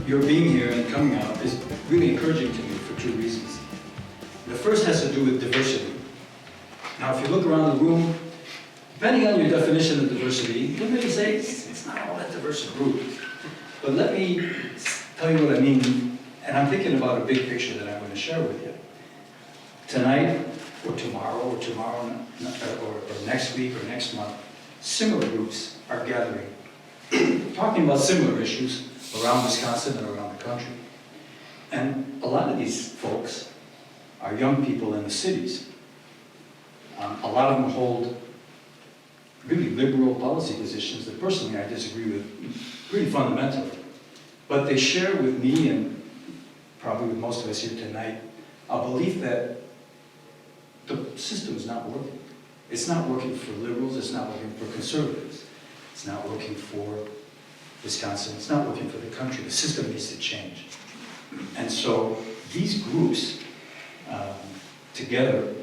your being here and coming out is really encouraging to me for two reasons. The first has to do with diversity. Now, if you look around the room, depending on your definition of diversity, you may say it's not all that diverse a group. But let me tell you what I mean, and I'm thinking about a big picture that I'm going to share with you. Tonight, or tomorrow, or next week, or next month, similar groups are gathering, talking about similar issues around Wisconsin and around the country. And a lot of these folks are young people in the cities. A lot of them hold really liberal policy positions that personally I disagree with pretty fundamentally. But they share with me, and probably with most of us here tonight, a belief that the system is not working. It's not working for liberals, it's not working for conservatives. It's not working for Wisconsin, it's not working for the country. The system needs to change. And so these groups together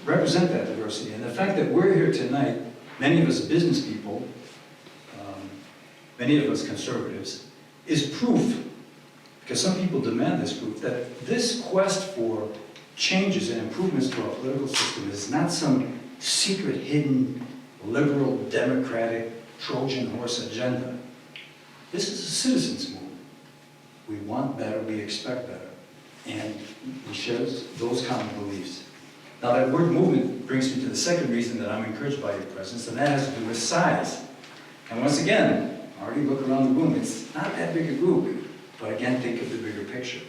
represent that diversity. And the fact that we're here tonight, many of us business people, many of us conservatives, is proof, because some people demand this proof, that this quest for changes and improvements to our political system is not some secret, hidden, liberal, democratic, Trojan horse agenda. This is a citizens' movement. We want better, we expect better, and we share those common beliefs. Now that word movement brings me to the second reason that I'm encouraged by your presence, and that has to do with size. And once again, already look around the room, it's not that big a group, but again, think of the bigger picture.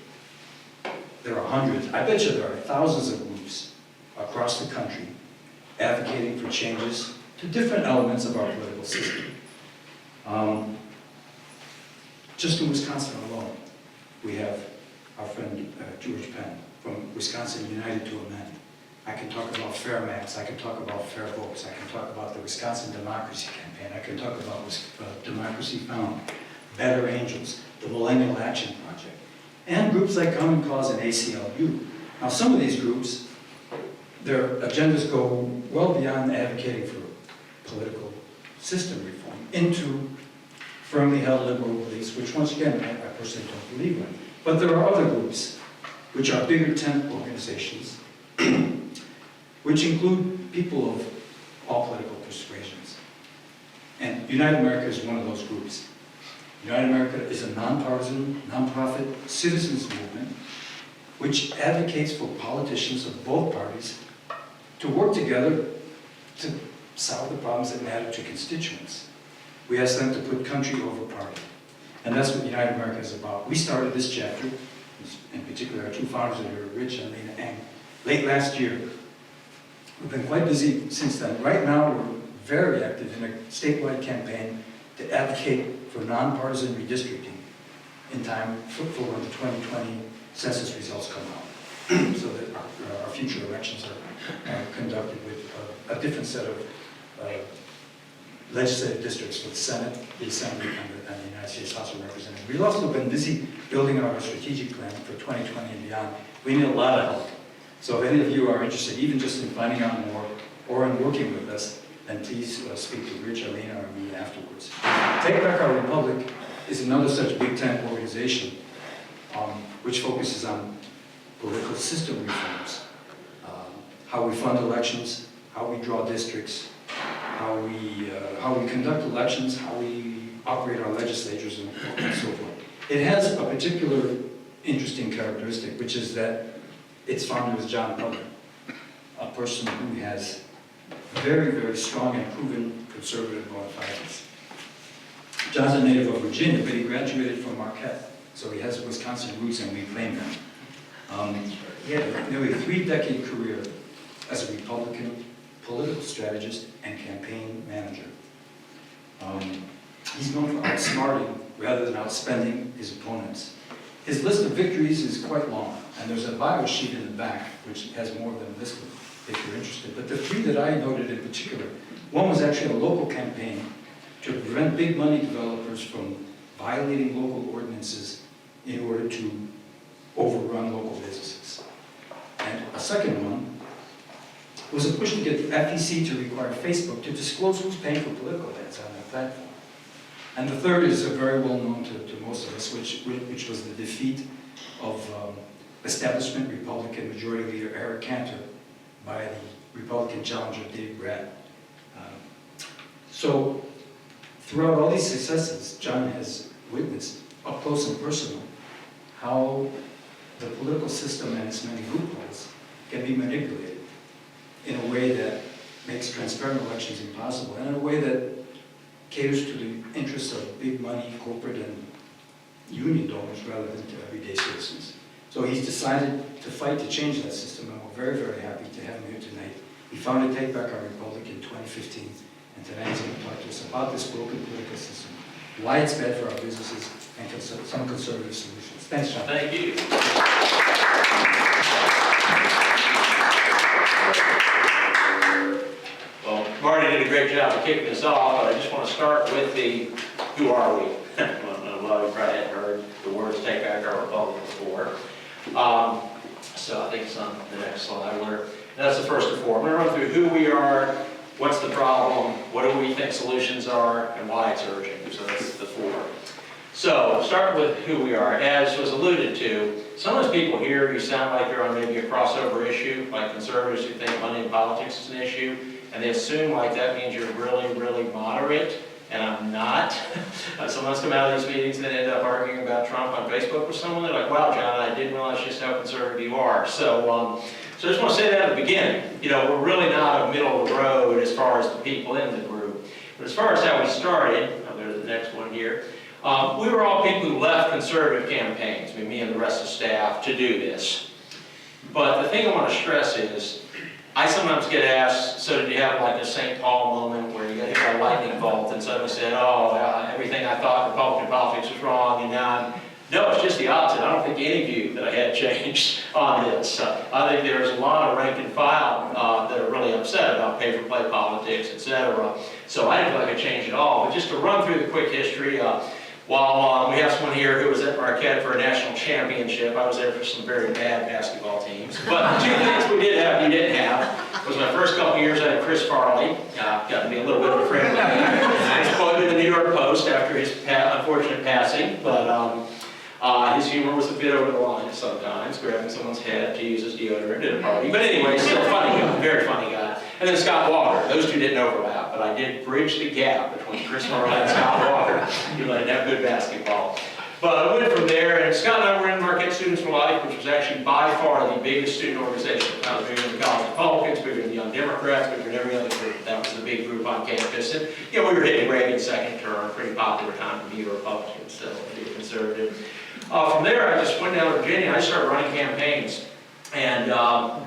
There are hundreds, I bet you there are thousands of groups across the country advocating for changes to different elements of our political system. Just in Wisconsin alone, we have our friend George Penn from Wisconsin United to Amend. I can talk about Fair Maps, I can talk about Fair Votes, I can talk about the Wisconsin Democracy Campaign, I can talk about Democracy Found, Better Angels, the Millennial Action Project, and groups like Common Cause and ACLU. Now some of these groups, their agendas go well beyond advocating for political system reform into firmly held liberal beliefs, which once again, I personally don't believe in. But there are other groups, which are bigger tent organizations, which include people of all political persuasions. And United America is one of those groups. United America is a nonpartisan, nonprofit citizens movement which advocates for politicians of both parties to work together to solve the problems that matter to constituents. We ask them to put country over party. And that's what United America is about. We started this chapter, in particular our two founders are here, Rich and Lena, late last year. We've been quite busy since then. Right now, we're very active in a statewide campaign to advocate for nonpartisan redistricting in time for when the 2020 census results come out, so that our future elections are conducted with a different set of legislative districts for the Senate, the Assembly, and the United States House of Representatives. We've also been busy building out our strategic plan for 2020 and beyond. We need a lot of help. So if any of you are interested, even just in finding out more or in working with us, then please speak to Rich, Lena, or me afterwards. Take Back Our Republic is another such big tent organization which focuses on political system reforms, how we fund elections, how we draw districts, how we conduct elections, how we operate our legislatures, and so forth. It has a particular interesting characteristic, which is that its founder is John Pudner, a person who has very, very strong and proven conservative bona fides. John's a native of Virginia, but he graduated from Marquette, so he has Wisconsin roots, and we claim them. He had a nearly 3-decade career as a Republican political strategist and campaign manager. He's known for outsmarting rather than outspending his opponents. His list of victories is quite long, and there's a bio sheet in the back which has more than a list if you're interested. But the 3 that I noted in particular, one was actually a local campaign to prevent big money developers from violating local ordinances in order to overrun local businesses. And a second one was a push to get the FEC to require Facebook to disclose who's paying for political ads on their platform. And the third is very well known to most of us, which was the defeat of establishment Republican Majority Leader Eric Cantor by the Republican challenger Dave Brad. So throughout all these successes, John has witnessed up close and personal how the political system and its many loopholes can be manipulated in a way that makes transparent elections impossible, and in a way that caters to the interests of big money, corporate, and union donors rather than to everyday citizens. So he's decided to fight to change that system, and we're very, very happy to have him here tonight. He founded Take Back Our Republic in 2015, and tonight he's going to talk to us about this broken political system, why it's bad for our businesses, and some conservative solutions. Thanks, John. Thank you. Well, Marty did a great job of kicking this off, but I just want to start with the who are we? A lot of you probably hadn't heard the words Take Back Our Republic before. So I think it's on the next slide. That's the first of four. I'm going to run through who we are, what's the problem, what do we think solutions are, and why it's urgent. So that's the four. So, start with who we are. As was alluded to, some of those people here, you sound like you're on maybe a crossover issue, like conservatives who think money in politics is an issue, and they assume like that means you're really, really moderate, and I'm not. Someone's come out of these meetings and end up arguing about Trump on Facebook with someone. They're like, wow, John, I didn't realize just how conservative you are. So I just want to say that at the beginning. You know, we're really not a middle of the road as far as the people in the group. But as far as how we started, I'll go to the next one here. We were all people who left conservative campaigns, I mean, me and the rest of staff, to do this. But the thing I want to stress is, I sometimes get asked, so did you have like a St. Paul moment where you got hit by a lightning bolt and suddenly said, oh, everything I thought Republican politics was wrong, and now no, it's just the opposite. I don't think any view that I had changed on this. I think there's a lot of rank and file that are really upset about pay-for-play politics, etc. So I didn't feel like I changed at all. But just to run through the quick history, while we have someone here who was at Marquette for a national championship, I was there for some very bad basketball teams. But two things we did have, you didn't have, was my first couple years I had Chris Farley. Got to be a little bit of a friend with him. I was quoted in the New York Post after his unfortunate passing, but his humor was a bit over the line sometimes, grabbing someone's head to use as deodorant at a party. But anyway, still a funny guy, very funny guy. And then Scott Walker. Those two didn't overlap, but I did bridge the gap between Chris Farley and Scott Walker. You let him have good basketball. But I went from there, and Scott and I were in Marquette Students for Life, which was actually by far the biggest student organization. I was bigger than the College Republicans, bigger than the Young Democrats, bigger than every other group. That was the big group on campus. And you know, we were hitting Reagan's second term, pretty popular time to be a Republican, so to be a conservative. From there, I just went down to Virginia. I started running campaigns, and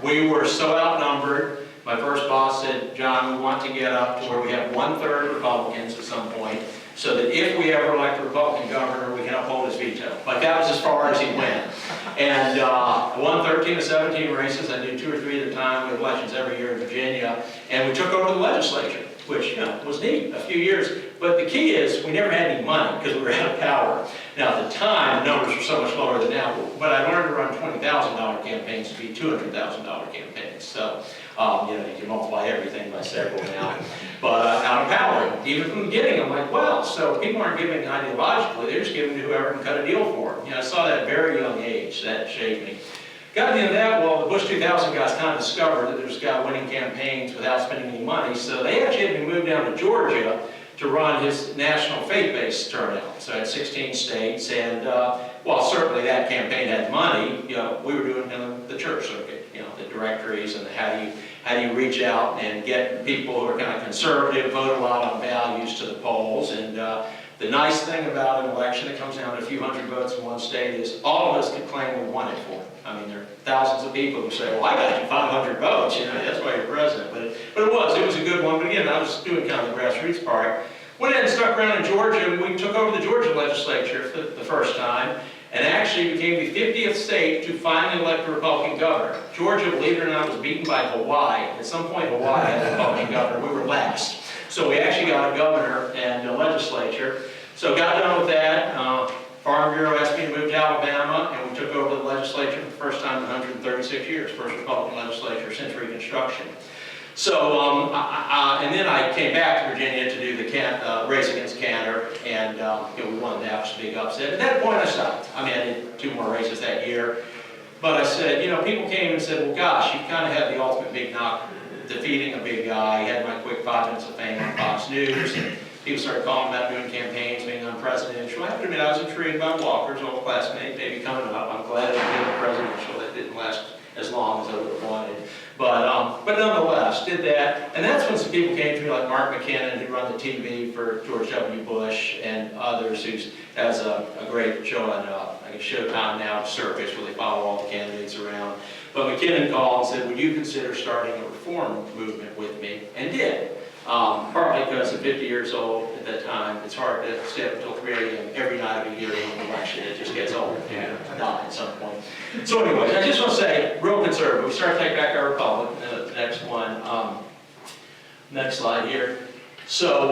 we were so outnumbered. My first boss said, John, we want to get up to where we have 1/3 Republicans at some point, so that if we ever elect a Republican governor, we can uphold his veto. Like, that was as far as he went. And I won 13 of 17 races. I did 2 or 3 at a time. We have elections every year in Virginia. And we took over the legislature, which, you know, was neat, a few years. But the key is, we never had any money because we were out of power. Now, at the time, the numbers were so much lower than now, but I learned to run $20,000 campaigns to be $200,000 campaigns. So, you know, you can multiply everything by several now. But out of power, even from the beginning, I'm like, well, so people aren't giving ideologically, they're just giving to whoever can cut a deal for them. You know, I saw that at a very young age. That shaped me. Got into that, well, the Bush 2000 guys kind of discovered that there's a guy winning campaigns without spending any money, so they actually had me moved down to Georgia to run his national faith-based turnout. So I had 16 states, and while certainly that campaign had money, you know, we were doing the church circuit, you know, the directories and how do you reach out and get people who are kind of conservative, vote a lot on values to the polls. And the nice thing about an election that comes down to a few hundred votes in one state is all of us could claim we won it for. I mean, there are thousands of people who say, well, I got you 500 votes, you know, that's why you're president. But it was a good one. But again, I was doing kind of the grassroots part. Went in and stuck around in Georgia, and we took over the Georgia legislature for the first time, and actually became the 50th state to finally elect a Republican governor. Georgia, believe it or not, was beaten by Hawaii. At some point, Hawaii had a Republican governor. We were last. So we actually got a governor and a legislature. So got done with that. Farm Bureau asked me to move to Alabama, and we took over the legislature for the first time in 136 years, first Republican legislature since Reconstruction. So, and then I came back to Virginia to do the race against Cantor, and we won that, was a big upset. At that point, I stopped. I mean, I did 2 more races that year. But I said, people came and said, well, gosh, you kind of had the ultimate big knock, defeating a big guy. He had my quick 5 minutes of fame on Fox News. And people started calling about doing campaigns, being unpresidential. I have to admit, I was intrigued by Walker's old classmate, maybe coming up. I'm glad I did the presidential. That didn't last as long as I would have wanted. But nonetheless, did that. And that's when some people came to me, like Mark McKinnon, who run the TV for George W. Bush, and others, who has a great show on, I guess, Showtime now, Circus, where they follow all the candidates around. But McKinnon called and said, would you consider starting a reform movement with me? And did. Partly because I'm 50 years old at that time. It's hard to stay up until 3 a.m. every night of a year in an election. It just gets old. Die at some point. So anyway, I just want to say, real conservative. We start to take back our republic. The next one. Next slide here. So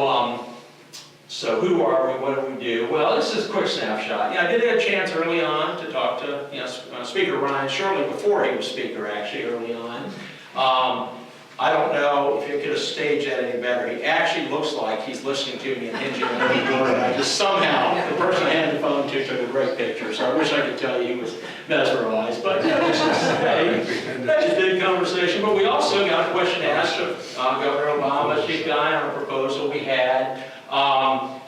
who are we? What do we do? Well, this is a quick snapshot. I did have a chance early on to talk to Speaker Ryan Shirley before he was Speaker, actually, early on. I don't know if you could have staged that any better. He actually looks like he's listening to me and hinging on every word. I just somehow, the person I handed the phone to took a great picture, so I wish I could tell you he was mesmerized. But this is a big conversation. But we also got a question asked of Governor Obama, chief guy, on a proposal we had.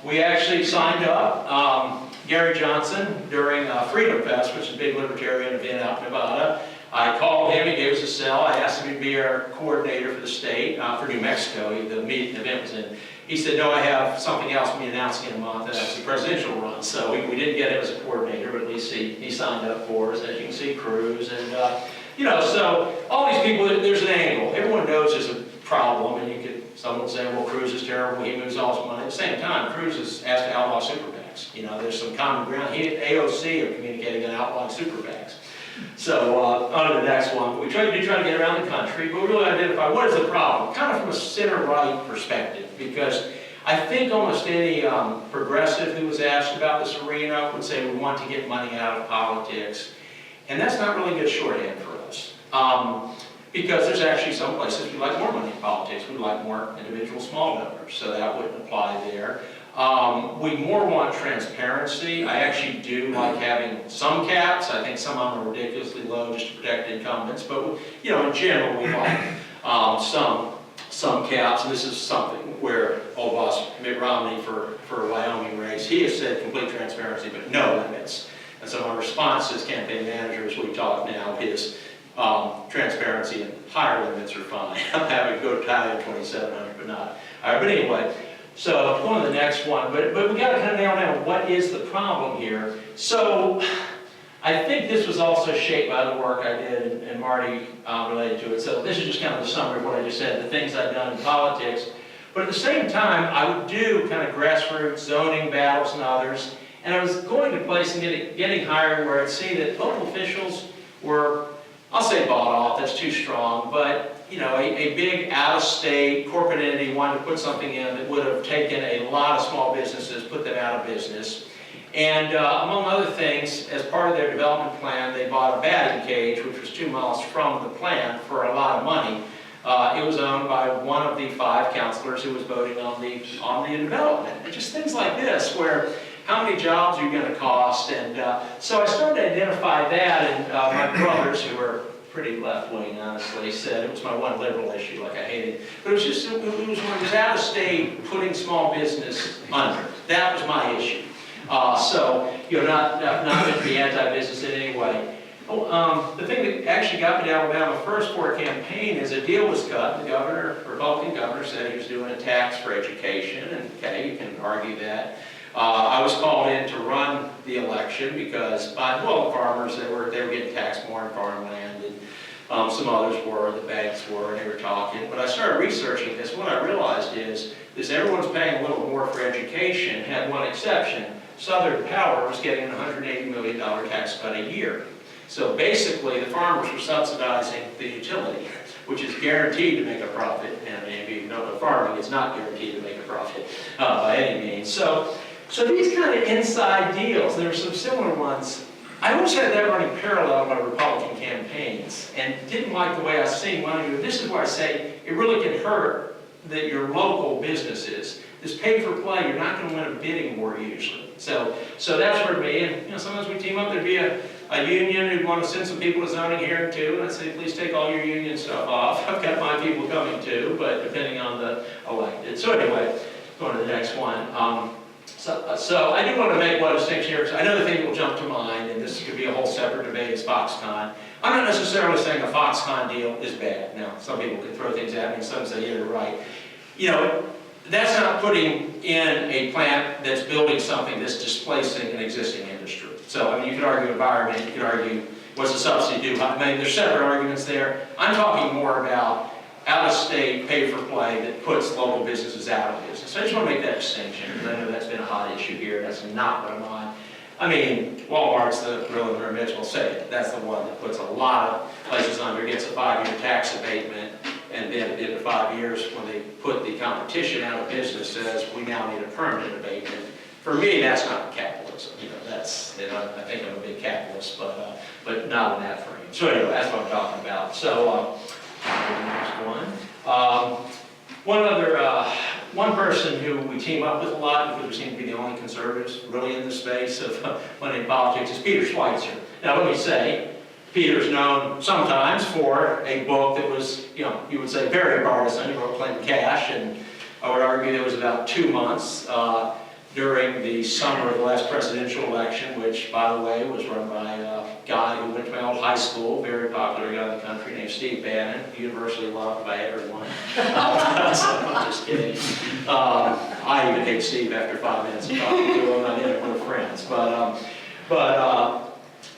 We actually signed up Gary Johnson during Freedom Fest, which is a big libertarian event out in Nevada. I called him, he gave us a cell. I asked him to be our coordinator for the state, for New Mexico. The event was in. He said, no, I have something else we'll be announcing in a month, and that's the presidential run. So we didn't get him as a coordinator, but at least he signed up for us. As you can see, Cruz. And, so all these people, there's an angle. Everyone knows there's a problem, and someone would say, well, Cruz is terrible, he moves all his money. At the same time, Cruz is asked to outlaw super PACs. There's some common ground. He and AOC are communicating on outlawing super PACs. So on to the next one. We try to get around the country, but we really identify what is the problem, kind of from a center-right perspective, because I think almost any progressive who was asked about this arena would say we want to get money out of politics, and that's not really good shorthand for us. Because there's actually some places we like more money in politics. We like more individual small donors, so that wouldn't apply there. We more want transparency. I actually do like having some caps. I think some of them are ridiculously low just to protect incumbents, but in general we like some caps. And this is something where old boss Mitt Romney for Wyoming race, he has said complete transparency, but no limits. And so my response as campaign manager as we talk now is transparency and higher limits are fine. I'm happy to go to Italian 2,700, but not. All right, but anyway. So going to the next one, but we got to kind of nail down what is the problem here. So I think this was also shaped by the work I did and Marty related to it. So this is just kind of the summary of what I just said, the things I've done in politics. But at the same time, I would do kind of grassroots zoning battles and others. And I was going to place and getting hired where I'd see that local officials were, I'll say bought off, that's too strong, but a big out-of-state corporate entity wanted to put something in that would have taken a lot of small businesses, put them out of business. And among other things, as part of their development plan, they bought a batting cage, which was 2 miles from the plant, for a lot of money. It was owned by one of the 5 councilors who was voting on the development. And just things like this, where how many jobs are you going to cost? And so I started to identify that, and my brothers, who were pretty left-wing, honestly, said it was my one liberal issue, like I hated. But it was just, it was when it was out of state, putting small business under. That was my issue. So, not meant to be anti-business in any way. The thing that actually got me to Alabama first for a campaign is a deal was cut. The Republican governor said he was doing a tax for education, and okay, you can argue that. I was called in to run the election because, farmers, they were getting taxed more on farmland, and some others were, the banks were, and they were talking. But I started researching this. What I realized is everyone's paying a little more for education, had one exception. Southern Power was getting a $180 million tax cut a year. So basically, the farmers were subsidizing the utility, which is guaranteed to make a profit. And maybe farming is not guaranteed to make a profit by any means. So these kind of inside deals, there are some similar ones. I always had that running parallel to my Republican campaigns and didn't like the way I was seeing money. This is where I say it really can hurt your local businesses. this pay for play, you're not going to win a bidding war usually. So that's where me, and you know, sometimes we team up, there'd be a union who'd want to send some people to zoning hearing too, and I'd say, please take all your union stuff off. I've got my people coming too, but depending on the elected. So anyway, going to the next one. So I do want to make one distinction here, because another thing that will jump to mind, and this could be a whole separate debate, is Foxconn. I'm not necessarily saying a Foxconn deal is bad. Now, some people can throw things at me, and some say, yeah, you're right. You know, that's not putting in a plant that's building something that's displacing an existing industry. So, I mean, you could argue environment, you could argue what's the subsidy do. I mean, there's separate arguments there. I'm talking more about out-of-state pay-for-play that puts local businesses out of business. So I just want to make that distinction, because I know that's been a hot issue here. That's not what I'm on. I mean, Walmart's the real and Mitch will say it. That's the one that puts a lot of places under, gets a 5-year tax abatement, and then in the 5 years, when they put the competition out of business, says we now need a permanent abatement. For me, that's not capitalism. You know, that's, and I think I'm a big capitalist, but not in that frame. So anyway, that's what I'm talking about. So next one. One person who we team up with a lot, because we seem to be the only conservatives really in the space of money in politics, is Peter Schweitzer. Now let me say, Peter's known sometimes for a book that was, you know, you would say very partisan. He wrote Clinton Cash, and I would argue there was about 2 months during the summer of the last presidential election, which, by the way, was run by a guy who went to my old high school, very popular guy in the country named Steve Bannon, universally loved by everyone. So I'm just kidding. I even hate Steve after 5 minutes of talking to him. I didn't want friends,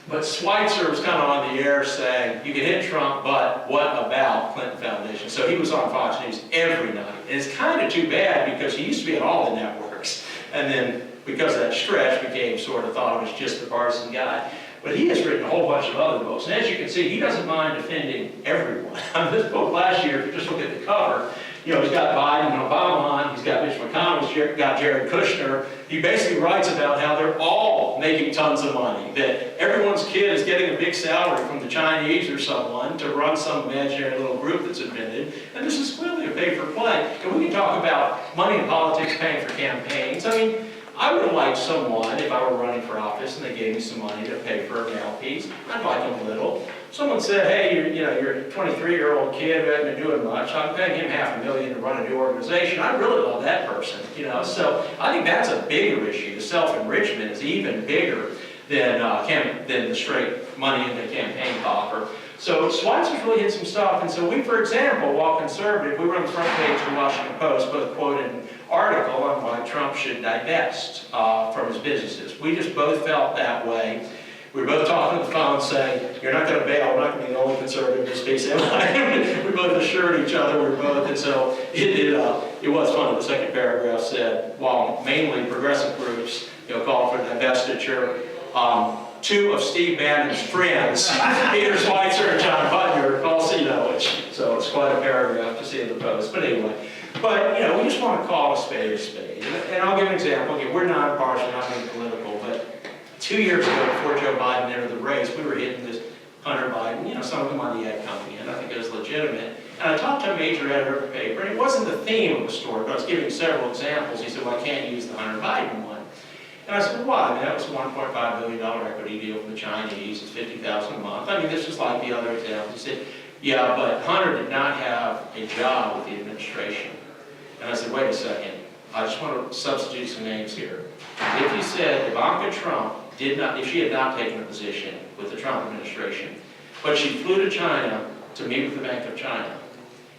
but Schweitzer was kind of on the air saying, you can hit Trump, but what about Clinton Foundation? So he was on Fox News every night. And it's kind of too bad, because he used to be on all the networks. And then, because of that stretch, became sort of thought it was just the partisan guy. But he has written a whole bunch of other books. And as you can see, he doesn't mind defending everyone. On this book last year, if you just look at the cover, you know, he's got Biden and Obama on, he's got Mitch McConnell, he's got Jared Kushner. He basically writes about how they're all making tons of money, that everyone's kid is getting a big salary from the Chinese or someone to run some imaginary little group that's invented, and this is clearly a pay-for-play. And we can talk about money in politics paying for campaigns. I mean, I would have liked someone, if I were running for office and they gave me some money to pay for a mouthpiece, I'd like them a little. Someone said, hey, you're a 23-year-old kid who hasn't been doing much, I'm paying him $500,000 to run a new organization. I really love that person, you know. So I think that's a bigger issue. The self-enrichment is even bigger than the straight money in the campaign coffer. So Schweitzer's really hit some stuff. And so we, for example, while conservative, we were on the front page of the Washington Post, both quoted an article on why Trump should divest from his businesses. We just both felt that way. We were both talking on the phone saying, you're not going to bail, I'm not going to be the only conservative to speak. We both assured each other, we were both, and so it was funny. The second paragraph said, while mainly progressive groups, you know, call for divestiture, 2 of Steve Bannon's friends, Peter Schweitzer and John Pudner, also, you know, so it's quite a paragraph to see in the Post. But anyway, you know, we just want to call a spade a spade. And I'll give an example. Again, we're not partisan, not being political, but 2 years ago, before Joe Biden entered the race, we were hitting this Hunter Biden, you know, some of the money had coming in. I think it was legitimate. And I talked to a major editor of the paper, and it wasn't the theme of the story, but I was giving several examples. He said, well, I can't use the Hunter Biden one. And I said, well, why? I mean, that was a $1.5 billion equity deal from the Chinese. It's $50,000 a month. I mean, this is like the other examples. He said, yeah, but Hunter did not have a job with the administration. And I said, wait a second. I just want to substitute some names here. If you said Ivanka Trump if she had not taken a position with the Trump administration, but she flew to China to meet with the Bank of China,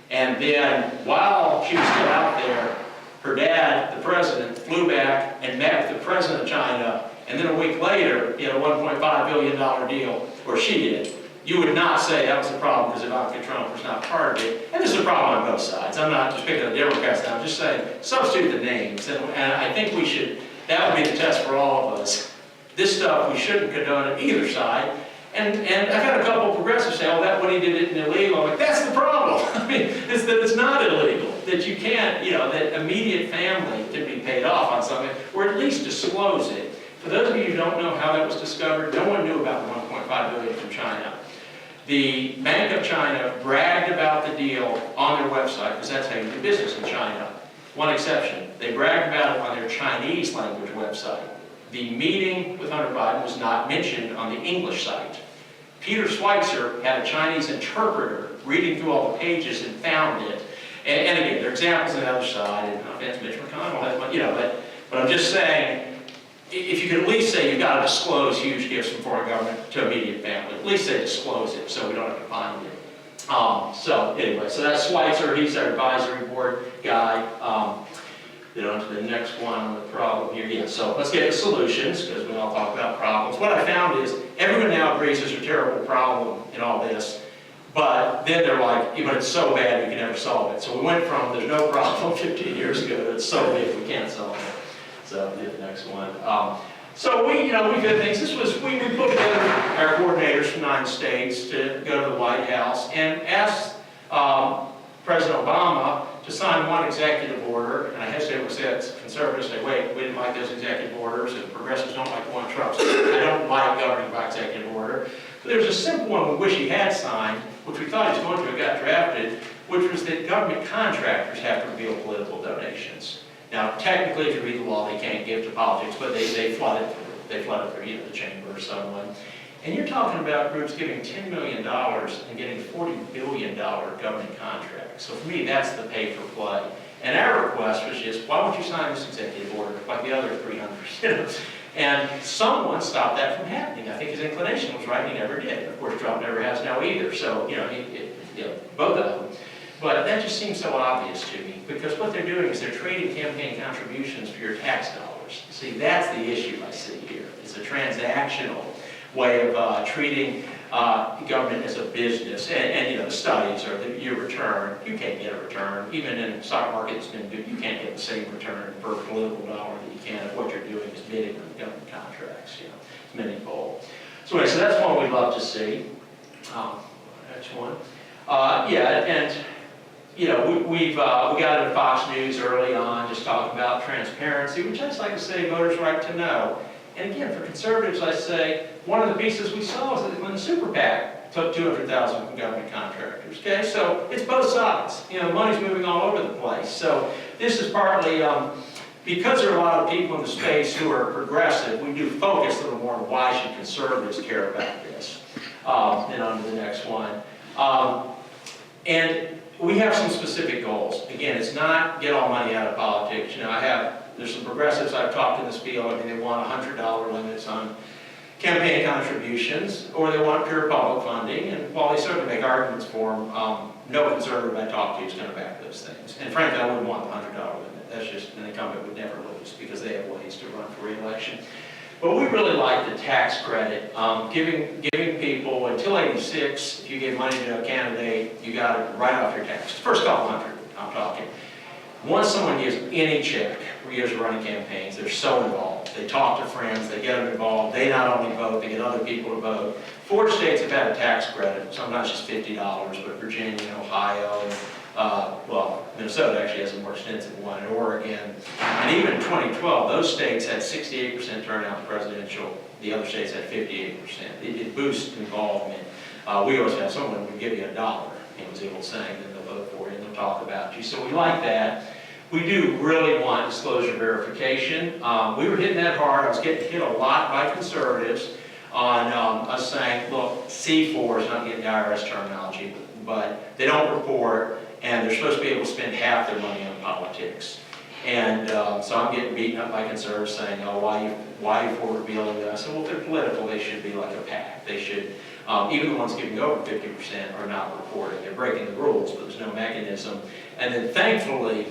and then while she was still out there, her dad, the president, flew back and met with the president of China, and then a week later, he had a $1.5 billion deal, or she did, you would not say that was a problem because Ivanka Trump was not part of it. And this is a problem on both sides. I'm not just picking the Democrats now, I'm just saying substitute the names. And I think we should, that would be the test for all of us. This stuff we shouldn't condone on either side. And I've had a couple of progressives say, oh, that what he did isn't illegal. I'm like, that's the problem. I mean, is that it's not illegal. That you can't, you know, that immediate family can be paid off on something, or at least disclose it. For those of you who don't know how that was discovered, no one knew about the $1.5 billion from China. The Bank of China bragged about the deal on their website, because that's how you do business in China. One exception, they bragged about it on their Chinese language website. The meeting with Hunter Biden was not mentioned on the English site. Peter Schweitzer had a Chinese interpreter reading through all the pages and found it. And again, there are examples on the other side, and no offense, Mitch McConnell, you know, but I'm just saying, if you could at least say you've got to disclose huge gifts from foreign government to immediate family, at least say disclose it so we don't have to find it. So anyway, so that's Schweitzer, he's our advisory board guy. Then on to the next one on the problem here. Yeah, so let's get to solutions, because we all talk about problems. What I found is everyone now agrees there's a terrible problem in all this, but then they're like, yeah, but it's so bad we can never solve it. So we went from there's no problem 15 years ago to it's so big we can't solve it. So the next one. So we did things. This was, we put together our coordinators from 9 states to go to the White House and asked President Obama to sign one executive order, and I hesitate to say that conservatives say, wait, we didn't like those executive orders, and progressives don't like one Trump. So I don't like governing by executive order. But there's a simple one we wish he had signed, which we thought he was going to, it got drafted, which was that government contractors have to reveal political donations. Now, technically, if you read the law, they can't give to politics, but they flood it through either the chamber or someone. And you're talking about groups giving $10 million and getting $40 billion government contracts. So for me, that's the pay for play. And our request was just, why won't you sign this executive order like the other 300? And someone stopped that from happening. I think his inclination was right, he never did. Of course, Trump never has now either. So, both of them. But that just seems so obvious to me, because what they're doing is they're trading campaign contributions for your tax dollars. See, that's the issue I see here. It's a transactional way of treating government as a business. And the studies are that your return, you can't get a return. Even in the stock market, it's been good. You can't get the same return per political dollar that you can if what you're doing is bidding on government contracts. It's many-fold. So anyway, so that's one we'd love to see. Next one. We got into Fox News early on, just talking about transparency, which I just like to say voters' right to know. And again, for conservatives, I say one of the pieces we saw is that when the super PAC took $200,000 from government contractors. Okay, so it's both sides. Money's moving all over the place. So this is partly because there are a lot of people in the space who are progressive. We do focus a little more on why should conservatives care about this. Then on to the next one. And we have some specific goals. Again, it's not get all money out of politics. There's some progressives I've talked in this field. I mean, they want $100 limits on campaign contributions, or they want pure public funding. And while they certainly make arguments for them, no conservative I talk to is going to back those things. And frankly, I wouldn't want the $100 limit. That's just an incumbent would never lose because they have ways to run for re-election. But we really like the tax credit, giving people until 86. If you give money to a candidate, you got it right off your tax. First couple hundred, I'm talking. Once someone gives any check for years of running campaigns, they're so involved. They talk to friends, they get them involved. They not only vote, they get other people to vote. 4 states have had a tax credit, sometimes just $50, but Virginia, Ohio, Minnesota actually has a more extensive one, and Oregon. And even in 2012, those states had 68% turnout in presidential. The other states had 58%. It boosts involvement. We always have someone who give you $1, and was able to say, then they'll vote for you and they'll talk about you. So we like that. We do really want disclosure verification. We were hitting that hard. I was getting hit a lot by conservatives on us saying, look, C4 is not getting the IRS terminology, but they don't report, and they're supposed to be able to spend half their money on politics. And so I'm getting beaten up by conservatives saying, oh, why are you for revealing that? I said, well, if they're political, they should be like a PAC. They should, even the ones giving over 50% are not reporting. They're breaking the rules, but there's no mechanism. And then thankfully,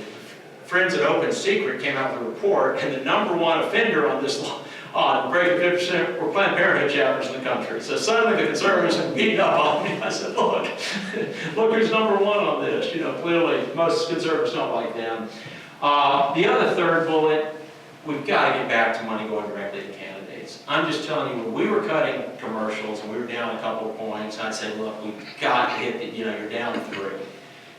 Friends at Open Secret came out with a report, and the #1 offender on this on breaking 50% were Planned Parenthood chapters in the country. So suddenly the conservatives have beaten up on me. I said, look, who's #1 on this? Clearly most conservatives don't like them. The other third bullet, we've got to get back to money going directly to candidates. I'm just telling you, when we were cutting commercials and we were down a couple of points, I'd say, look, we've got to hit you're down 3.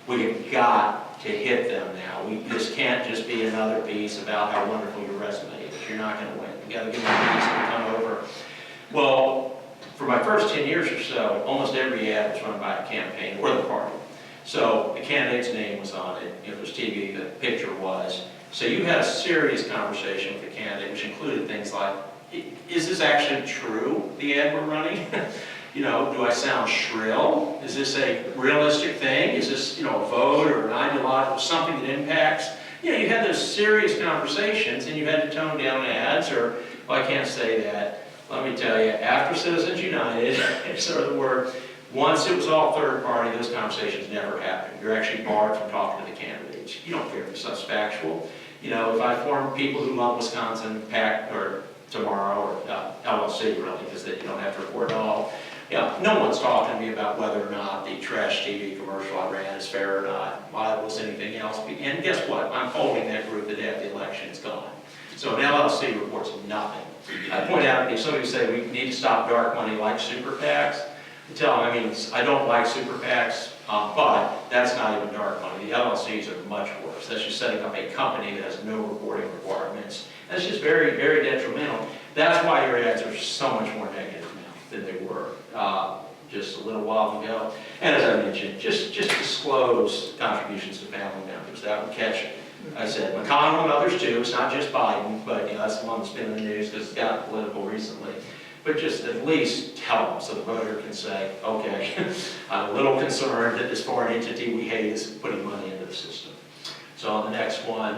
We've got to hit them now. This can't just be another piece about how wonderful your resume is. You're not going to win. You've got to give them a piece and come over. Well, for my first 10 years or so, almost every ad was run by a campaign or the party. So the candidate's name was on it. If it was TV, the picture was. So you had a serious conversation with the candidate, which included things like, is this actually true, the ad we're running? You know, do I sound shrill? Is this a realistic thing? Is this, you know, a vote or an ideological, something that impacts? You know, you had those serious conversations and you had to tone down ads or, well, I can't say that. Let me tell you, after Citizens United, sort of the word, once it was all third party, those conversations never happened. You're actually barred from talking to the candidates. You don't care if stuff's factual. You know, if I form people who love Wisconsin, PAC, or tomorrow, or LLC, really, because you don't have to report at all. Yeah, no one's talking to me about whether or not the trash TV commercial I ran is fair or not, viable as anything else. And guess what? I'm holding that group the day after the election is gone. So an LLC reports nothing. I point out, if somebody say we need to stop dark money like super PACs, I tell them, I mean, I don't like super PACs, but that's not even dark money. The LLCs are much worse. That's just setting up a company that has no reporting requirements. That's just very, very detrimental. That's why your ads are so much more negative now than they were just a little while ago. And as I mentioned, just disclose contributions to family members. That would catch, I said, McConnell and others too. It's not just Biden, but you know, that's the one that's been in the news because it's gotten political recently. But just at least tell them so the voter can say, okay, I'm a little concerned that this foreign entity we hate is putting money into the system. So on the next one,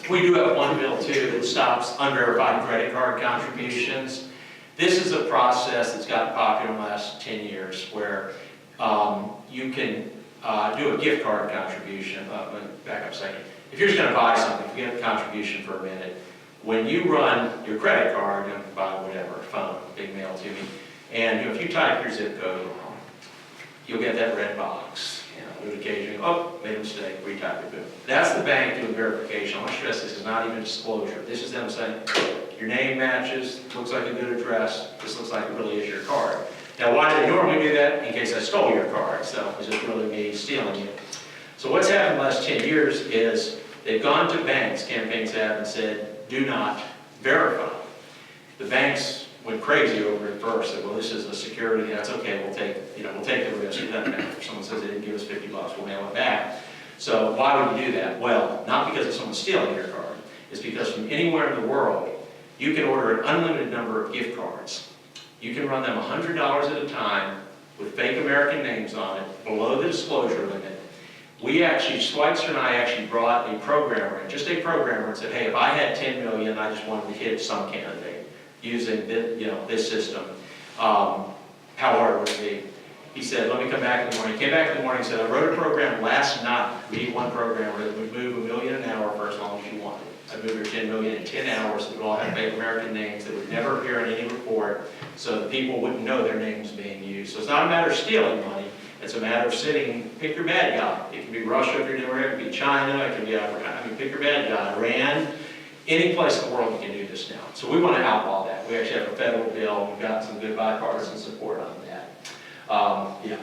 we do have one bill too that stops unverified credit card contributions. This is a process that's gotten popular in the last 10 years where you can do a gift card contribution. Back up a second. If you're just going to buy something, forget the contribution for a minute. When you run your credit card, you buy whatever, phone, big mail to me, and you know, if you type your zip code wrong, you'll get that red box. You know, occasionally, oh, made a mistake, retype it. That's the bank doing verification. I want to stress this is not even disclosure. This is them saying, your name matches, looks like a good address, this looks like it really is your card. Now, why do they normally do that? In case I stole your card, so is this really me stealing you? So what's happened the last 10 years is they've gone to banks, campaigns have, and said, do not verify. The banks went crazy over it first, said, well, this is a security, that's okay, we'll take the risk. It doesn't matter. If someone says they didn't give us $50, we'll mail it back. So why would you do that? Well, not because of someone stealing your card. It's because from anywhere in the world, you can order an unlimited number of gift cards. You can run them $100 at a time with fake American names on it, below the disclosure limit. We actually, Schweitzer and I actually brought a programmer in, just a programmer, and said, hey, if I had 10 million, I just wanted to hit some candidate using this, this system, how hard would it be? He said, let me come back in the morning. He came back in the morning and said, I wrote a program last night. We need one programmer that would move $1 million an hour for as long as you wanted. I'd move your 10 million in 10 hours that would all have fake American names that would never appear in any report, so that people wouldn't know their names being used. So it's not a matter of stealing money. It's a matter of sitting, pick your bad guy. It can be Russia if you're doing it, it can be China, it can be, pick your bad guy, Iran, any place in the world you can do this now. So we want to outlaw that. We actually have a federal bill, we've got some good bipartisan support on that. And again,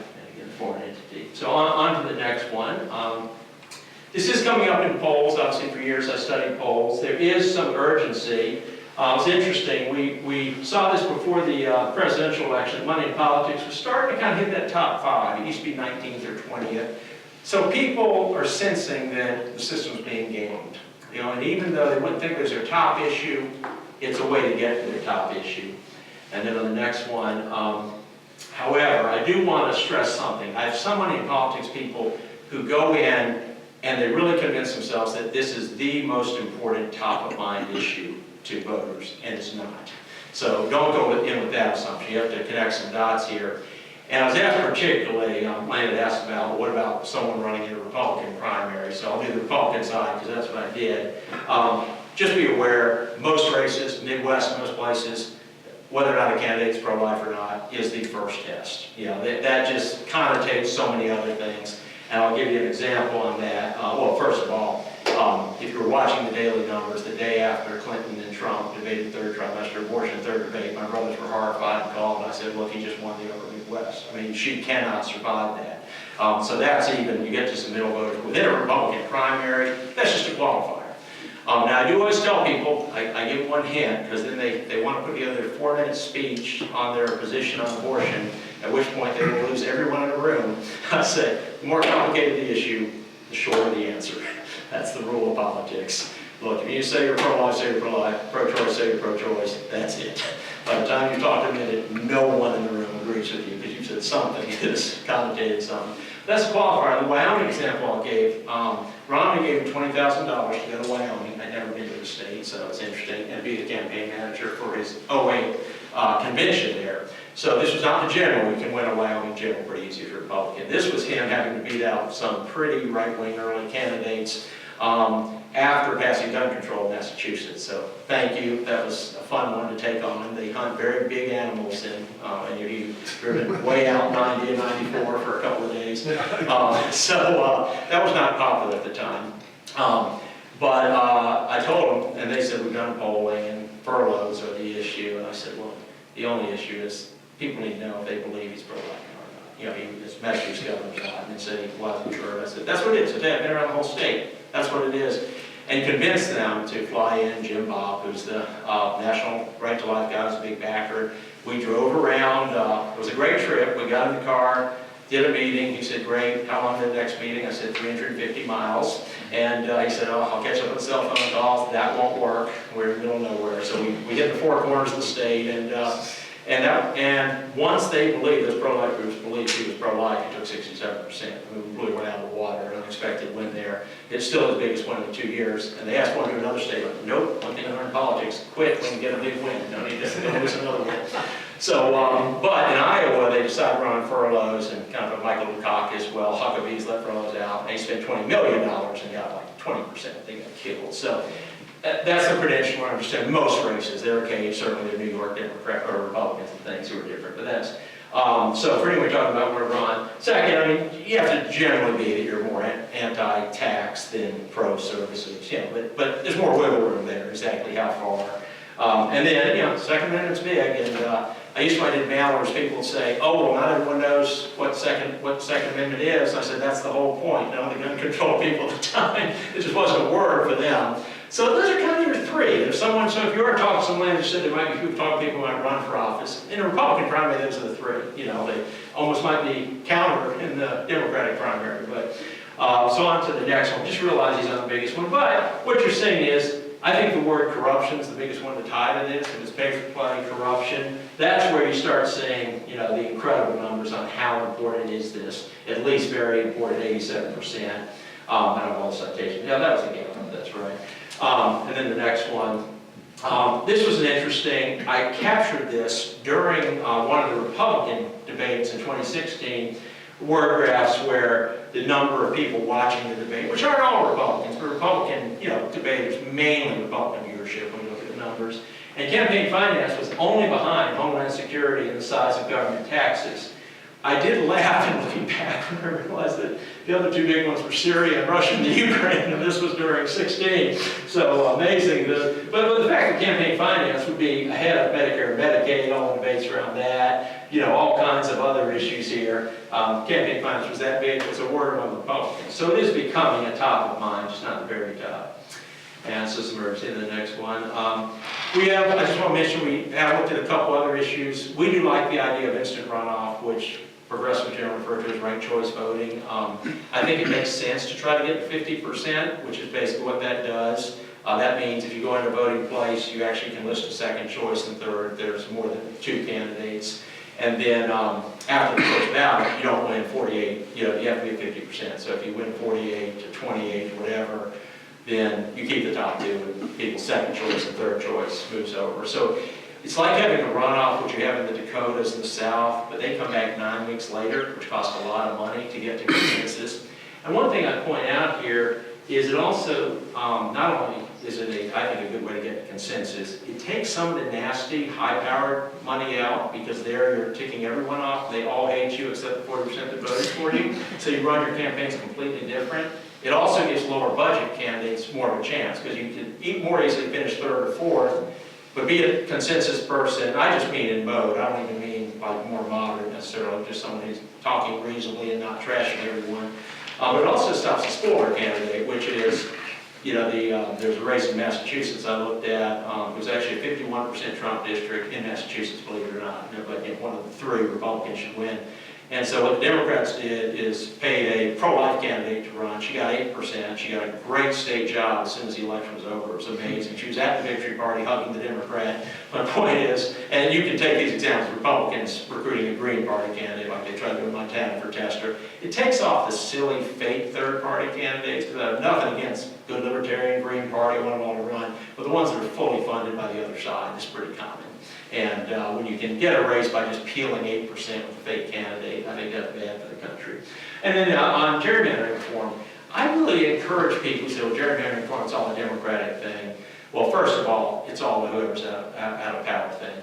foreign entity. So on to the next one. This is coming up in polls, obviously for years I studied polls. There is some urgency. It's interesting, we saw this before the presidential election. Money in politics was starting to kind of hit that top 5. It used to be 19th or 20th. So people are sensing that the system's being gamed. And even though they wouldn't think it was their top issue, it's a way to get to their top issue. And then on the next one, however, I do want to stress something. I have some money in politics people who go in and they really convince themselves that this is the most important top-of-mind issue to voters, and it's not. So don't go in with that assumption. You have to connect some dots here. And I was asked particularly, Lena had asked about, what about someone running in a Republican primary? So I'll do the Republican side, because that's what I did. Just be aware, most races, Midwest, most places, whether or not a candidate's pro-life or not, is the first test. That just connotates so many other things. And I'll give you an example on that. Well, first of all, if you were watching the daily numbers, the day after Clinton and Trump debated third trimester abortion, third debate, my brothers were horrified and called, and I said, look, he just won the upper Midwest. I mean, she cannot survive that. So that's even, you get to some middle voters within a Republican primary, that's just a qualifier. Now, I do always tell people, I give one hint, because then they want to put together a 4-minute speech on their position on abortion, at which point they will lose everyone in the room. I say, the more complicated the issue, the shorter the answer. That's the rule of politics. Look, if you say you're pro-life, say you're pro-life, pro-choice, say you're pro-choice, that's it. By the time you talk to a minute, no one in the room agrees with you, because you've said something that has connotated something. That's a qualifier. The Wyoming example I gave, Romney gave him $20,000 to go to Wyoming. I'd never been to the state, so it's interesting, and be the campaign manager for his 08 convention there. So this was not the general. You can win a Wyoming general pretty easy if you're a Republican. This was him having to beat out some pretty right-wing early candidates after passing gun control in Massachusetts. So thank you. That was a fun one to take on. They hunt very big animals, and you've driven way out 90 and 94 for a couple of days. So that was not popular at the time. But I told them, and they said, we've done polling, and furloughs are the issue. And I said, well, the only issue is people need to know if they believe he's pro-life or not. You know, his Massachusetts governor got and said he wasn't sure. I said, that's what it is. I've been around the whole state. That's what it is. And convinced them to fly in Jim Bob, who's the National Right to Life guy, who's a big backer. We drove around. It was a great trip. We got in the car, did a meeting. He said, great. How long to the next meeting? I said, 350 miles. And he said, oh, I'll catch up with cell phone calls. That won't work. We're in the middle of nowhere. So we hit the four corners of the state. And once they believed, those pro-life groups believed he was pro-life, he took 67%. I mean, we really went out of the water, an unexpected win there. It's still his biggest win in 2 years. And they asked one to another state, like, nope, one thing I learned in politics, quit when you get a big win. You don't need to lose another one. So, but in Iowa, they decided to run on furloughs and kind of a Michael Dukakis, well, Huckabees let furloughs out. And they spent $20 million and got like 20%. They got killed. So that's the credential I understand most races. There are cases, certainly the New York Democrat or Republicans and things who are different, but that's, so for anyone talking about where to run. Second, I mean, you have to generally be that you're more anti-tax than pro-services, you know, but there's more wiggle room there, exactly how far. And then, you know, Second Amendment's big, and I used to, when I did mailers, people would say, oh, well, not everyone knows what Second Amendment is. I said, that's the whole point. No, the gun control people at the time, it just wasn't a word for them. So those are kind of your three. If someone, so if you are talking to someone who said there might be people talking people who might run for office, in a Republican primary, those are the three. You know, they almost might be counter in the Democratic primary. But so on to the next one. Just realize he's not the biggest one. But what you're saying is, I think the word corruption is the biggest one to tie to this. If it's paper-plotting corruption, that's where you start saying, you know, the incredible numbers on how important is this. At least very important, 87%. I don't know the citation. Yeah, that was a game. That's right. And then the next one. This was an interesting, I captured this during one of the Republican debates in 2016, word graphs where the number of people watching the debate, which aren't all Republicans, but Republican, you know, debaters, mainly Republican viewership when you look at the numbers. And campaign finance was only behind Homeland Security and the size of government taxes. I did laugh in looking back when I realized that the other two big ones were Syria and Russia and the Ukraine, and this was during 16. So amazing. But the fact that campaign finance would be ahead of Medicare and Medicaid, all the debates around that, you know, all kinds of other issues here. Campaign finance was that big, it was a word among the Republicans. So it is becoming a top of mind, just not the very top. And so some merge in the next one. We have, I just want to mention, we have looked at a couple other issues. We do like the idea of instant runoff, which progressive generally refer to as ranked choice voting. I think it makes sense to try to get 50%, which is basically what that does. That means if you go into a voting place, you actually can list a second choice and third. There's more than 2 candidates. And then after the first ballot, you don't win 48, you know, you have to be at 50%. So if you win 48 to 28, whatever, then you keep the top 2, and people's second choice and third choice moves over. So it's like having a runoff, which you have in the Dakotas and the South, but they come back 9 weeks later, which costs a lot of money to get to consensus. And one thing I point out here is it also, not only is it, I think, a good way to get consensus, it takes some of the nasty, high-powered money out, because there you're ticking everyone off. They all hate you except the 40% that voted for you. So you run your campaigns completely different. It also gives lower budget candidates more of a chance, because you can more easily finish 3rd or 4th, but be a consensus person. I just mean in mode. I don't even mean like more moderate necessarily, just someone who's talking reasonably and not trashing everyone. But it also stops the spoiler candidate, which is there's a race in Massachusetts I looked at. It was actually a 51% Trump district in Massachusetts, believe it or not. But one of the 3 Republicans should win. And so what the Democrats did is paid a pro-life candidate to run. She got 8%. She got a great state job as soon as the election was over. It was amazing. She was at the victory party hugging the Democrat. My point is, and you can take these examples, Republicans recruiting a Green Party candidate like they tried to do in Montana for Tester. It takes off the silly fake third-party candidates, because I have nothing against good Libertarian, Green Party, want them all to run, but the ones that are fully funded by the other side is pretty common. And when you can get a race by just peeling 8% with a fake candidate, I think that's bad for the country. And then on gerrymandering reform, I really encourage people who say, well, gerrymandering reform, it's all a Democratic thing. Well, first of all, it's all the whoever's out of power thing.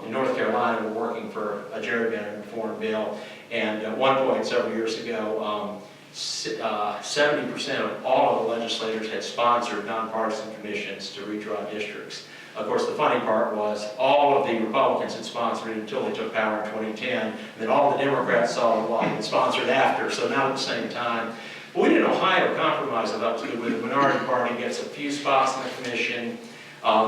In North Carolina, we're working for a gerrymandering reform bill, and at one point several years ago, 70% of all of the legislators had sponsored nonpartisan commissions to redraw districts. Of course, the funny part was all of the Republicans had sponsored it until they took power in 2010, and then all the Democrats saw the light and sponsored after, so not at the same time. But we did an Ohio compromise that was good, where the minority party gets a few spots in the commission,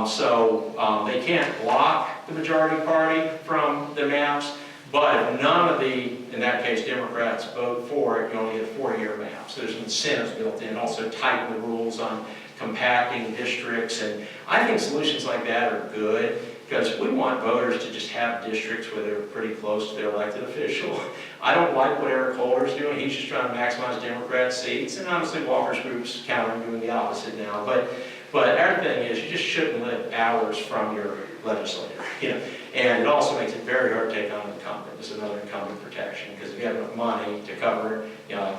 so they can't block the majority party from the maps, but if none of the, in that case, Democrats vote for it, you only get a 4-year map. So there's incentives built in, also tighten the rules on compacting districts, and I think solutions like that are good, because we want voters to just have districts where they're pretty close to their elected official. I don't like what Eric Holder's doing. He's just trying to maximize Democrat seats, and honestly, Walker's group's countering doing the opposite now. But our thing is, you just shouldn't live hours from your legislator, And it also makes it very hard to take on an incumbent. This is another incumbent protection, because if you have enough money to cover it,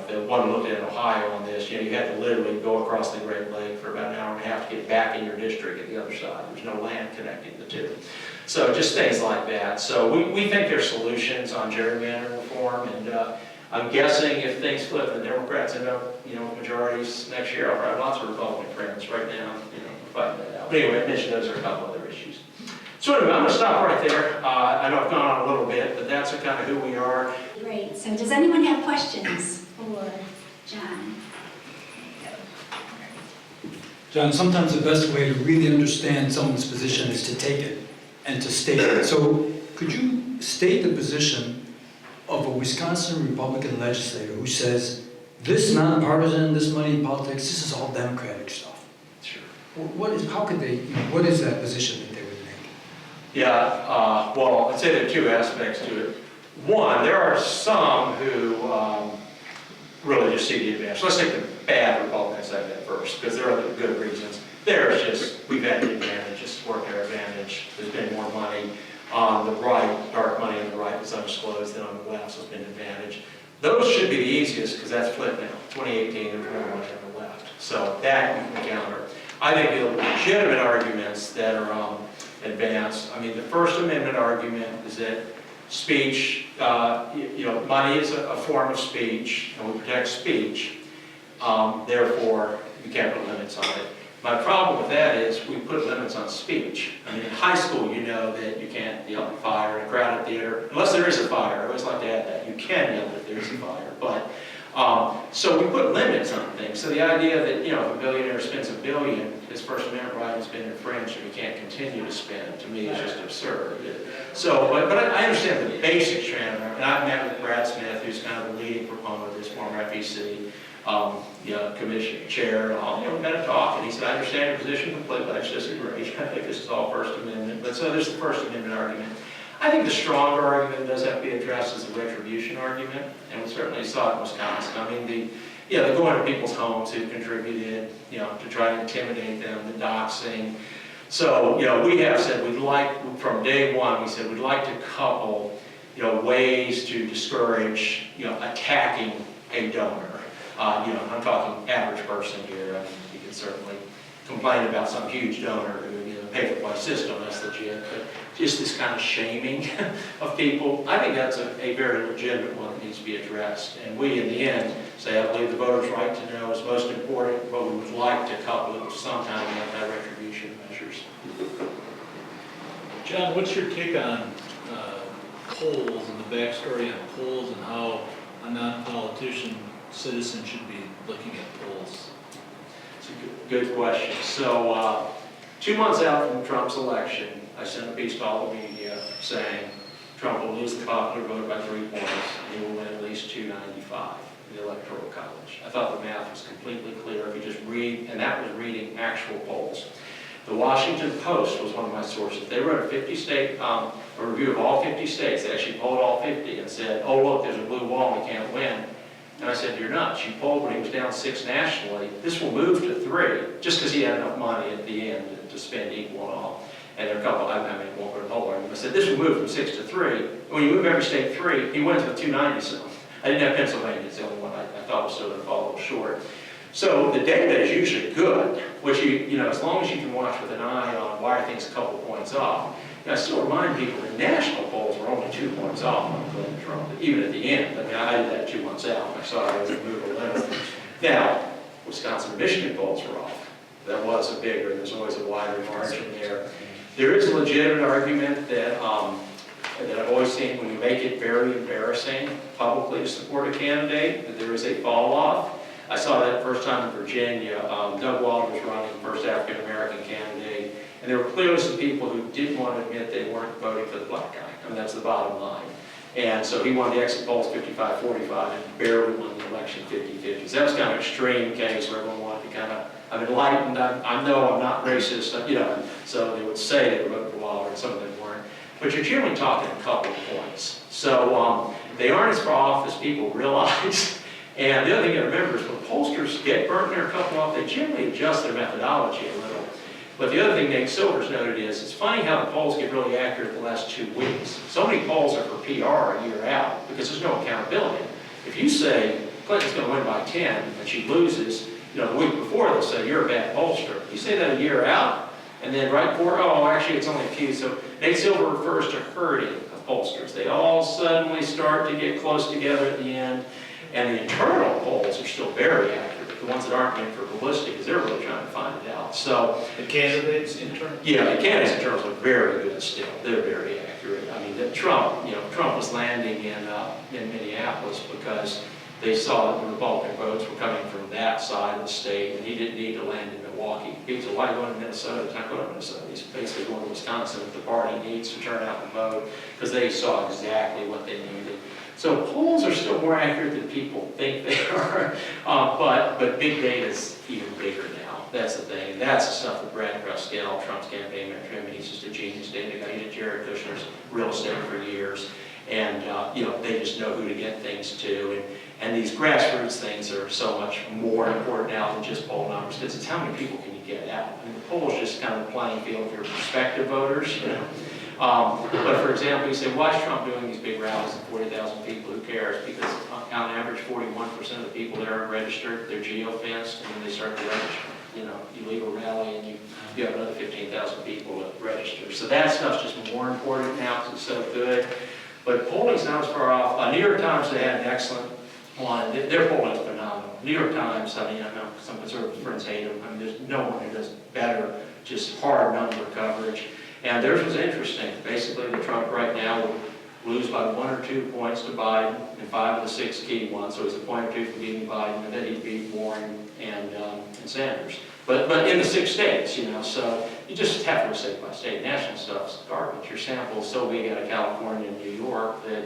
the one looked at in Ohio on this, you had to literally go across the Great Lake for about an hour and a half to get back in your district at the other side. There's no land connecting the two. So just things like that. So we think there's solutions on gerrymandering reform, and I'm guessing if things flip and the Democrats end up, with majorities next year, I'll probably have lots of Republican friends right now, fighting that out. But anyway, I mentioned those are a couple other issues. So anyway, I'm going to stop right there. I know I've gone on a little bit, but that's kind of who we are. Great. So does anyone have questions for John? John, sometimes the best way to really understand someone's position is to take it and to state it. So could you state the position of a Wisconsin Republican legislator who says, this nonpartisan, this money in politics, this is all Democratic stuff? Sure. What is that position that they would make? Yeah, well, I'd say there are 2 aspects to it. One, there are some who really just see the advantage. Let's take the bad Republicans like that first, because there are the good reasons. There's just, we've had the advantage, it's worked our advantage. There's been more money on the right, dark money on the right that's undisclosed, than on the left, so it's been an advantage. Those should be the easiest, because that's flipped now. 2018, there's more money on the left. So that you can counter. I think the legitimate arguments that are advanced, the First Amendment argument is that speech, money is a form of speech, and we protect speech, therefore you can't put limits on it. My problem with that is we put limits on speech. In high school, you know that you can't yell at fire in a crowded theater, unless there is a fire. I always like to add that. You can yell if there's a fire, but so we put limits on things. So the idea that, if a billionaire spends $1 billion, his First Amendment right has been infringed and he can't continue to spend, to me is just absurd. So, but I understand the basic trend, and I've met with Brad Smith, who's kind of the leading proponent of this, former FEC commission chair, we met and talked, and he said, I understand your position completely, I just disagree. I think this is all First Amendment, but so there's the First Amendment argument. I think the stronger argument does have to be addressed as the retribution argument, and we certainly saw it in Wisconsin. They're going to people's homes who contributed, to try to intimidate them, the doxing. So, we have said we'd like, from day one, we said we'd like to couple, ways to discourage, attacking a donor. I'm talking average person here. You can certainly complain about some huge donor who, pay-for-play system, that's legit, but just this kind of shaming of people, I think that's a very legitimate one that needs to be addressed. And we, in the end, say, I believe the voters' right to know is most important, but we would like to couple it with some kind of anti-retribution measures. John, what's your take on polls and the backstory on polls and how a non-politician citizen should be looking at polls? It's a good question. So 2 months out from Trump's election, I sent a piece to all the media saying Trump will lose the popular vote by 3 points, and he will win at least 295 in the Electoral College. I thought the math was completely clear if you just read, and that was reading actual polls. The Washington Post was one of my sources. They wrote a 50-state, a review of all 50 states. They actually polled all 50 and said, oh look, there's a blue wall, we can't win. And I said, you're nuts. You polled when he was down 6 nationally. This will move to 3, just because he had enough money at the end to spend equal and all. And there are a couple, I mean, it won't go to the whole argument. I said, this will move from 6 to 3. When you move every state 3, he wins with 290-some. I didn't have Pennsylvania. It's the only one I thought was still going to fall a little short. So the data is usually good, which you know, as long as you can watch with an eye on why are things a couple points off. And I still remind people the national polls were only 2 points off on Clinton Trump, even at the end. I mean, I did that 2 months out, and I saw it was a move a little. Now, Wisconsin and Michigan polls were off. That was a bigger, there's always a wider margin there. There is a legitimate argument that I've always seen when you make it very embarrassing publicly to support a candidate, that there is a fall off. I saw that first time in Virginia. Doug Walter was running, the first African-American candidate, and there were clearly some people who didn't want to admit they weren't voting for the black guy. I mean, that's the bottom line. And so he won the exit polls 55-45 and barely won the election 50-50. So that was kind of an extreme case where everyone wanted to kind of, I'm enlightened, I know I'm not racist, you know, so they would say they were voting for Walter, and some of them weren't. But you're generally talking a couple of points. So they aren't as far off as people realize. And the other thing to remember is when pollsters get burnt near a couple off, they generally adjust their methodology a little. But the other thing Nate Silver's noted is, it's funny how the polls get really accurate the last 2 weeks. So many polls are for PR a year out because there's no accountability. If you say Clinton's going to win by 10 and she loses, you know, the week before they'll say you're a bad pollster. You say that a year out, and then right before, oh, actually it's only a few. So Nate Silver refers to herding of pollsters. They all suddenly start to get close together at the end. And the internal polls are still very accurate, the ones that aren't meant for publicity, because they're really trying to find it out. So The candidates internal? yeah, the candidates internals are very good still. They're very accurate. I mean, Trump was landing in Minneapolis because they saw that the Republican votes were coming from that side of the state, and he didn't need to land in Milwaukee. People said, why going to Minnesota? He's not going to Minnesota. He's basically going to Wisconsin if the party needs to turn out and vote, because they saw exactly what they needed. So polls are still more accurate than people think they are, but big data is even bigger now. That's the thing. And that's the stuff that Brad Kruskel, Trump's campaign manager, I mean, he's just a genius data guy. He did Jared Kushner's real estate for years. And they just know who to get things to. And these grassroots things are so much more important now than just poll numbers, because it's how many people can you get out. I mean, the poll is just kind of the playing field for your prospective voters, you know. But for example, you say, why is Trump doing these big rallies of 40,000 people? Who cares? Because on average, 41% of the people there are registered, they're geo-fenced, and then they start to register. You know, illegal rally, and you have another 15,000 people that register. So that stuff's just more important now because it's so good. But polling's not as far off. New York Times, they had an excellent one. Their polling is phenomenal. New York Times, I mean, I know some conservative friends hate them. I mean, there's no one who does better, just hard number coverage. And theirs was interesting. Basically, the Trump right now will lose by 1 or 2 points to Biden in 5 of the 6 key ones. So it's a point or 2 from beating Biden, and then he'd beat Warren and Sanders. But in the 6 states, you know, so you just have to go state by state. National stuff's garbage. Your sample is so big out of California and New York that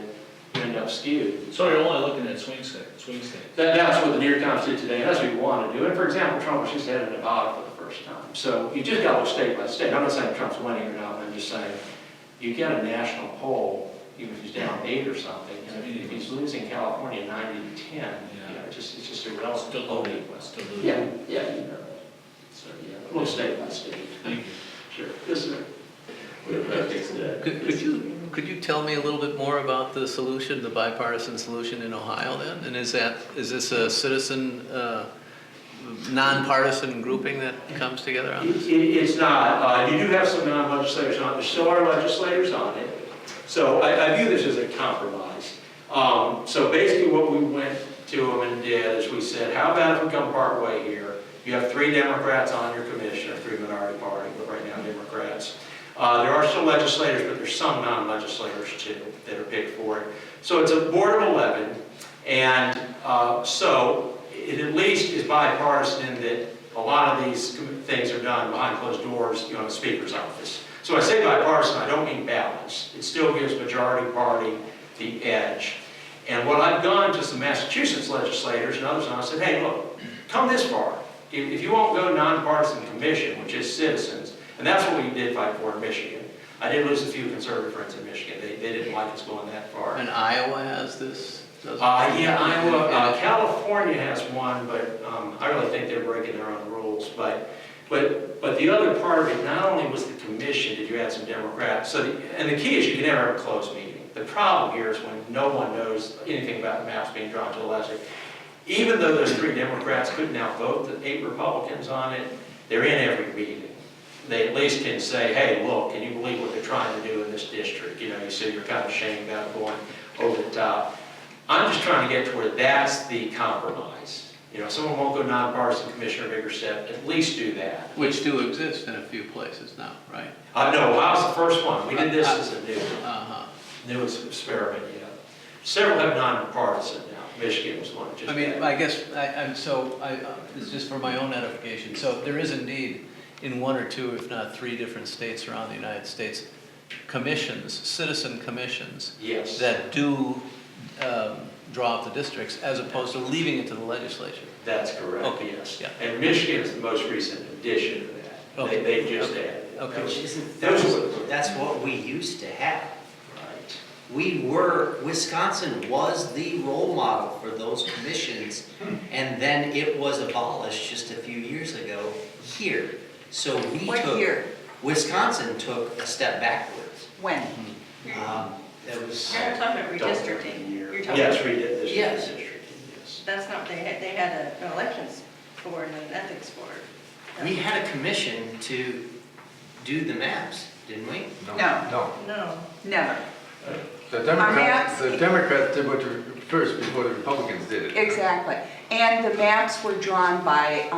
you end up skewed. So you're only looking at swing states. That's what the New York Times did today, and that's what you want to do. And for example, Trump was just ahead of Nevada for the first time. So you just got to look state by state. I'm not saying Trump's winning or not, I'm just saying you get a national poll, even if he's down 8 or something, and if he's losing California 90 to 10, you know, it's just irrelevant. Still losing. Still losing. Yeah, you know. So yeah, look state by state. Thank you. Sure. Yes, sir. Could you tell me a little bit more about the solution, the bipartisan solution in Ohio then? And is this a citizen, nonpartisan grouping that comes together on this? It's not. You do have some non-legislators on it. There still are legislators on it. So I view this as a compromise. So basically what we went to them and did is we said, how about if we come part way here? You have 3 Democrats on your commission, or 3 minority party, but right now Democrats. There are still legislators, but there's some non-legislators too that are picked for it. So it's a board of 11, and so it at least is bipartisan in that a lot of these things are done behind closed doors, in the speaker's office. So when I say bipartisan, I don't mean balanced. It still gives majority party the edge. And what I've gone to some Massachusetts legislators and others, and I said, hey, look, come this far. If you won't go nonpartisan commission, which is citizens, and that's what we did fight for in Michigan. I did lose a few conservative friends in Michigan. They didn't like us going that far. And Iowa has this? Yeah, Iowa, California has one, but I really think they're breaking their own rules. But the other part of it, not only was the commission, did you add some Democrats? And the key is you can never have a closed meeting. The problem here is when no one knows anything about maps being drawn to the legislature. Even though those 3 Democrats couldn't outvote the 8 Republicans on it, they're in every meeting. They at least can say, hey, look, can you believe what they're trying to do in this district? You say you're kind of ashamed about going over the top. I'm just trying to get to where that's the compromise. Someone won't go nonpartisan commission or bigger step, at least do that. Which do exist in a few places now, right? No, I was the first one. We did this as a new experiment, Several have nonpartisan now. Michigan was one. Just I guess, it's just for my own edification. So there is indeed, in 1 or 2, if not 3 different states around the United States, commissions, citizen commissions, yes, that do draw up the districts as opposed to leaving it to the legislature. That's correct, okay. yes. Yeah. And Michigan is the most recent addition to that. Okay. They just okay. added it. Okay. That's what we used to have. Right. Wisconsin was the role model for those commissions, and then it was abolished just a few years ago here. So Wisconsin took a step backwards. When? That was. You're talking about redistricting. You're talking Yes, about, redistricting. Yes. Yes. that's not, they had an elections board and an ethics board. We had a commission to do the maps, didn't we? No, never. The maps- Democrats did what first before the Republicans did it. Exactly. And the maps were drawn by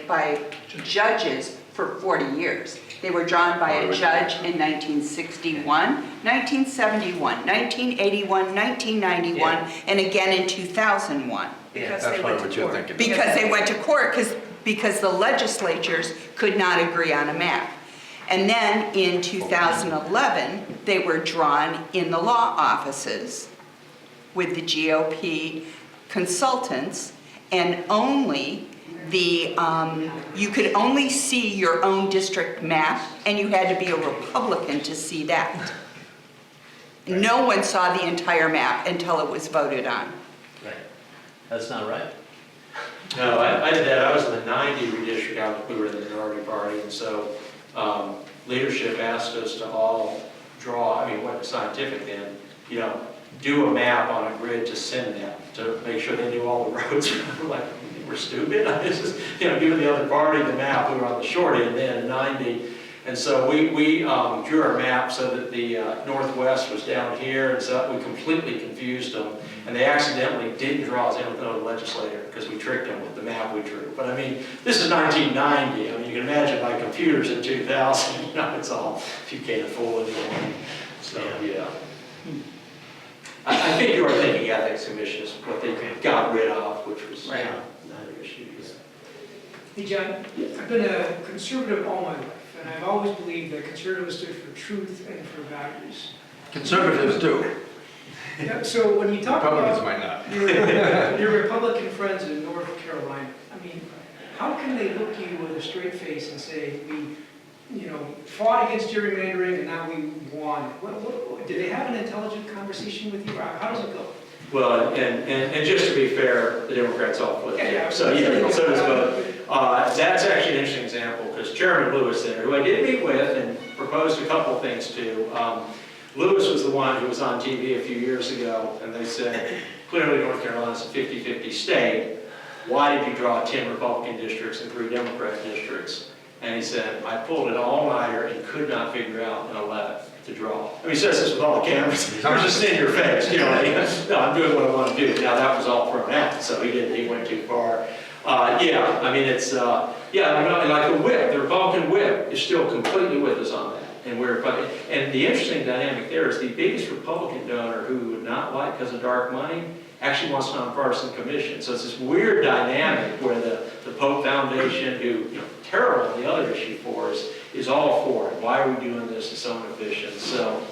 by judges for 40 years. They were drawn by a judge in 1961, 1971, 1981, 1991, and again in 2001. That's probably what you're thinking. Because they went to court, because the legislatures could not agree on a map. And then in 2011, they were drawn in the law offices with the GOP consultants, and only you could only see your own district map, and you had to be a Republican to see that. No one saw the entire map until it was voted on. Right. That's not right. No, I did that. I was in the 90 redistricting. We were in the minority party, and so leadership asked us to all draw, it wasn't scientific then, do a map on a grid to send them to make sure they knew all the roads. We're like, we're stupid. This is, giving the other party the map. We were on the short end then in 90. And so we drew our map so that the Northwest was down here, and so we completely confused them. And they accidentally didn't draw us in with no legislator because we tricked them with the map we drew. But this is 1990. You can imagine my computers in 2000. It's all, if you can't fool anyone. So, yeah. I think you are thinking ethics commission is what they got rid of, which was not an issue. Hey, John, I've been a conservative all my life, and I've always believed that conservatives stood for truth and for values. Conservatives do. Yeah, so when you talk Republicans about might not. your Republican friends in North Carolina, how can they look you with a straight face and say, we fought against gerrymandering and now we won? Did they have an intelligent conversation with you? How does it go? Well, and just to be fair, the Democrats all put it. Yeah, So does both. That's actually an interesting example because Chairman Lewis there, who I did meet with and proposed a couple of things to. Lewis was the one who was on TV a few years ago, and they said, clearly North Carolina's a 50-50 state. Why did you draw 10 Republican districts and 3 Democrat districts? And he said, I pulled an all-nighter and could not figure out an 11th to draw. He says this with all the cameras. There's just in your face, no, I'm doing what I want to do. Now that was all thrown out, so he went too far. It's, like the whip, the Republican whip is still completely with us on that. And the interesting dynamic there is the biggest Republican donor who would not like because of dark money actually wants a nonpartisan commission. So it's this weird dynamic where the the Pope Foundation, who, you know, terrible on the other issue for us, is all for it. Why are we doing this? It's so inefficient. So,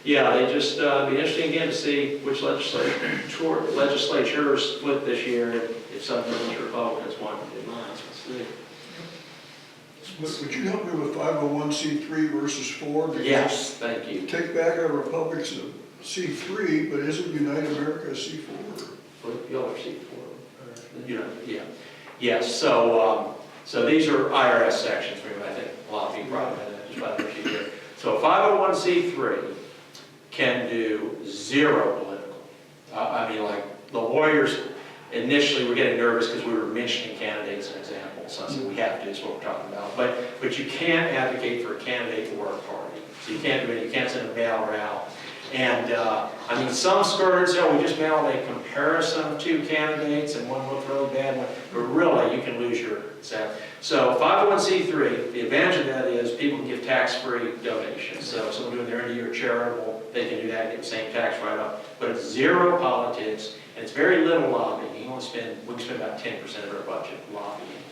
yeah, they just, be interesting again to see which legislatures split this year, and if some of the Republicans want to do lines. We'll see. Would you help me with 501c3 versus 4? Because Yes, thank you. Take back our Republic's a C3, but isn't Unite America a C4? Y'all are C4. You know, yeah. Yes, so, so these are IRS sections, I think a lot of people probably know that just by the sheet here. So 501c3 can do 0 political. I mean, like, the lawyers initially were getting nervous because we were mentioning candidates and examples. So I said, we have to, is what we're talking about. But you can't advocate for a candidate or a party. So you can't do it, you can't send a mailer out. And, I mean, some skirts, oh, we just mailed a comparison of 2 candidates and one looked really bad, but really, you can lose your set. So 501c3, the advantage of that is people can give tax-free donations. So if someone doing their end-of-year charitable, they can do that and get the same tax write-off. But it's 0 politics, and it's very little lobbying. We can spend about 10% of our budget lobbying.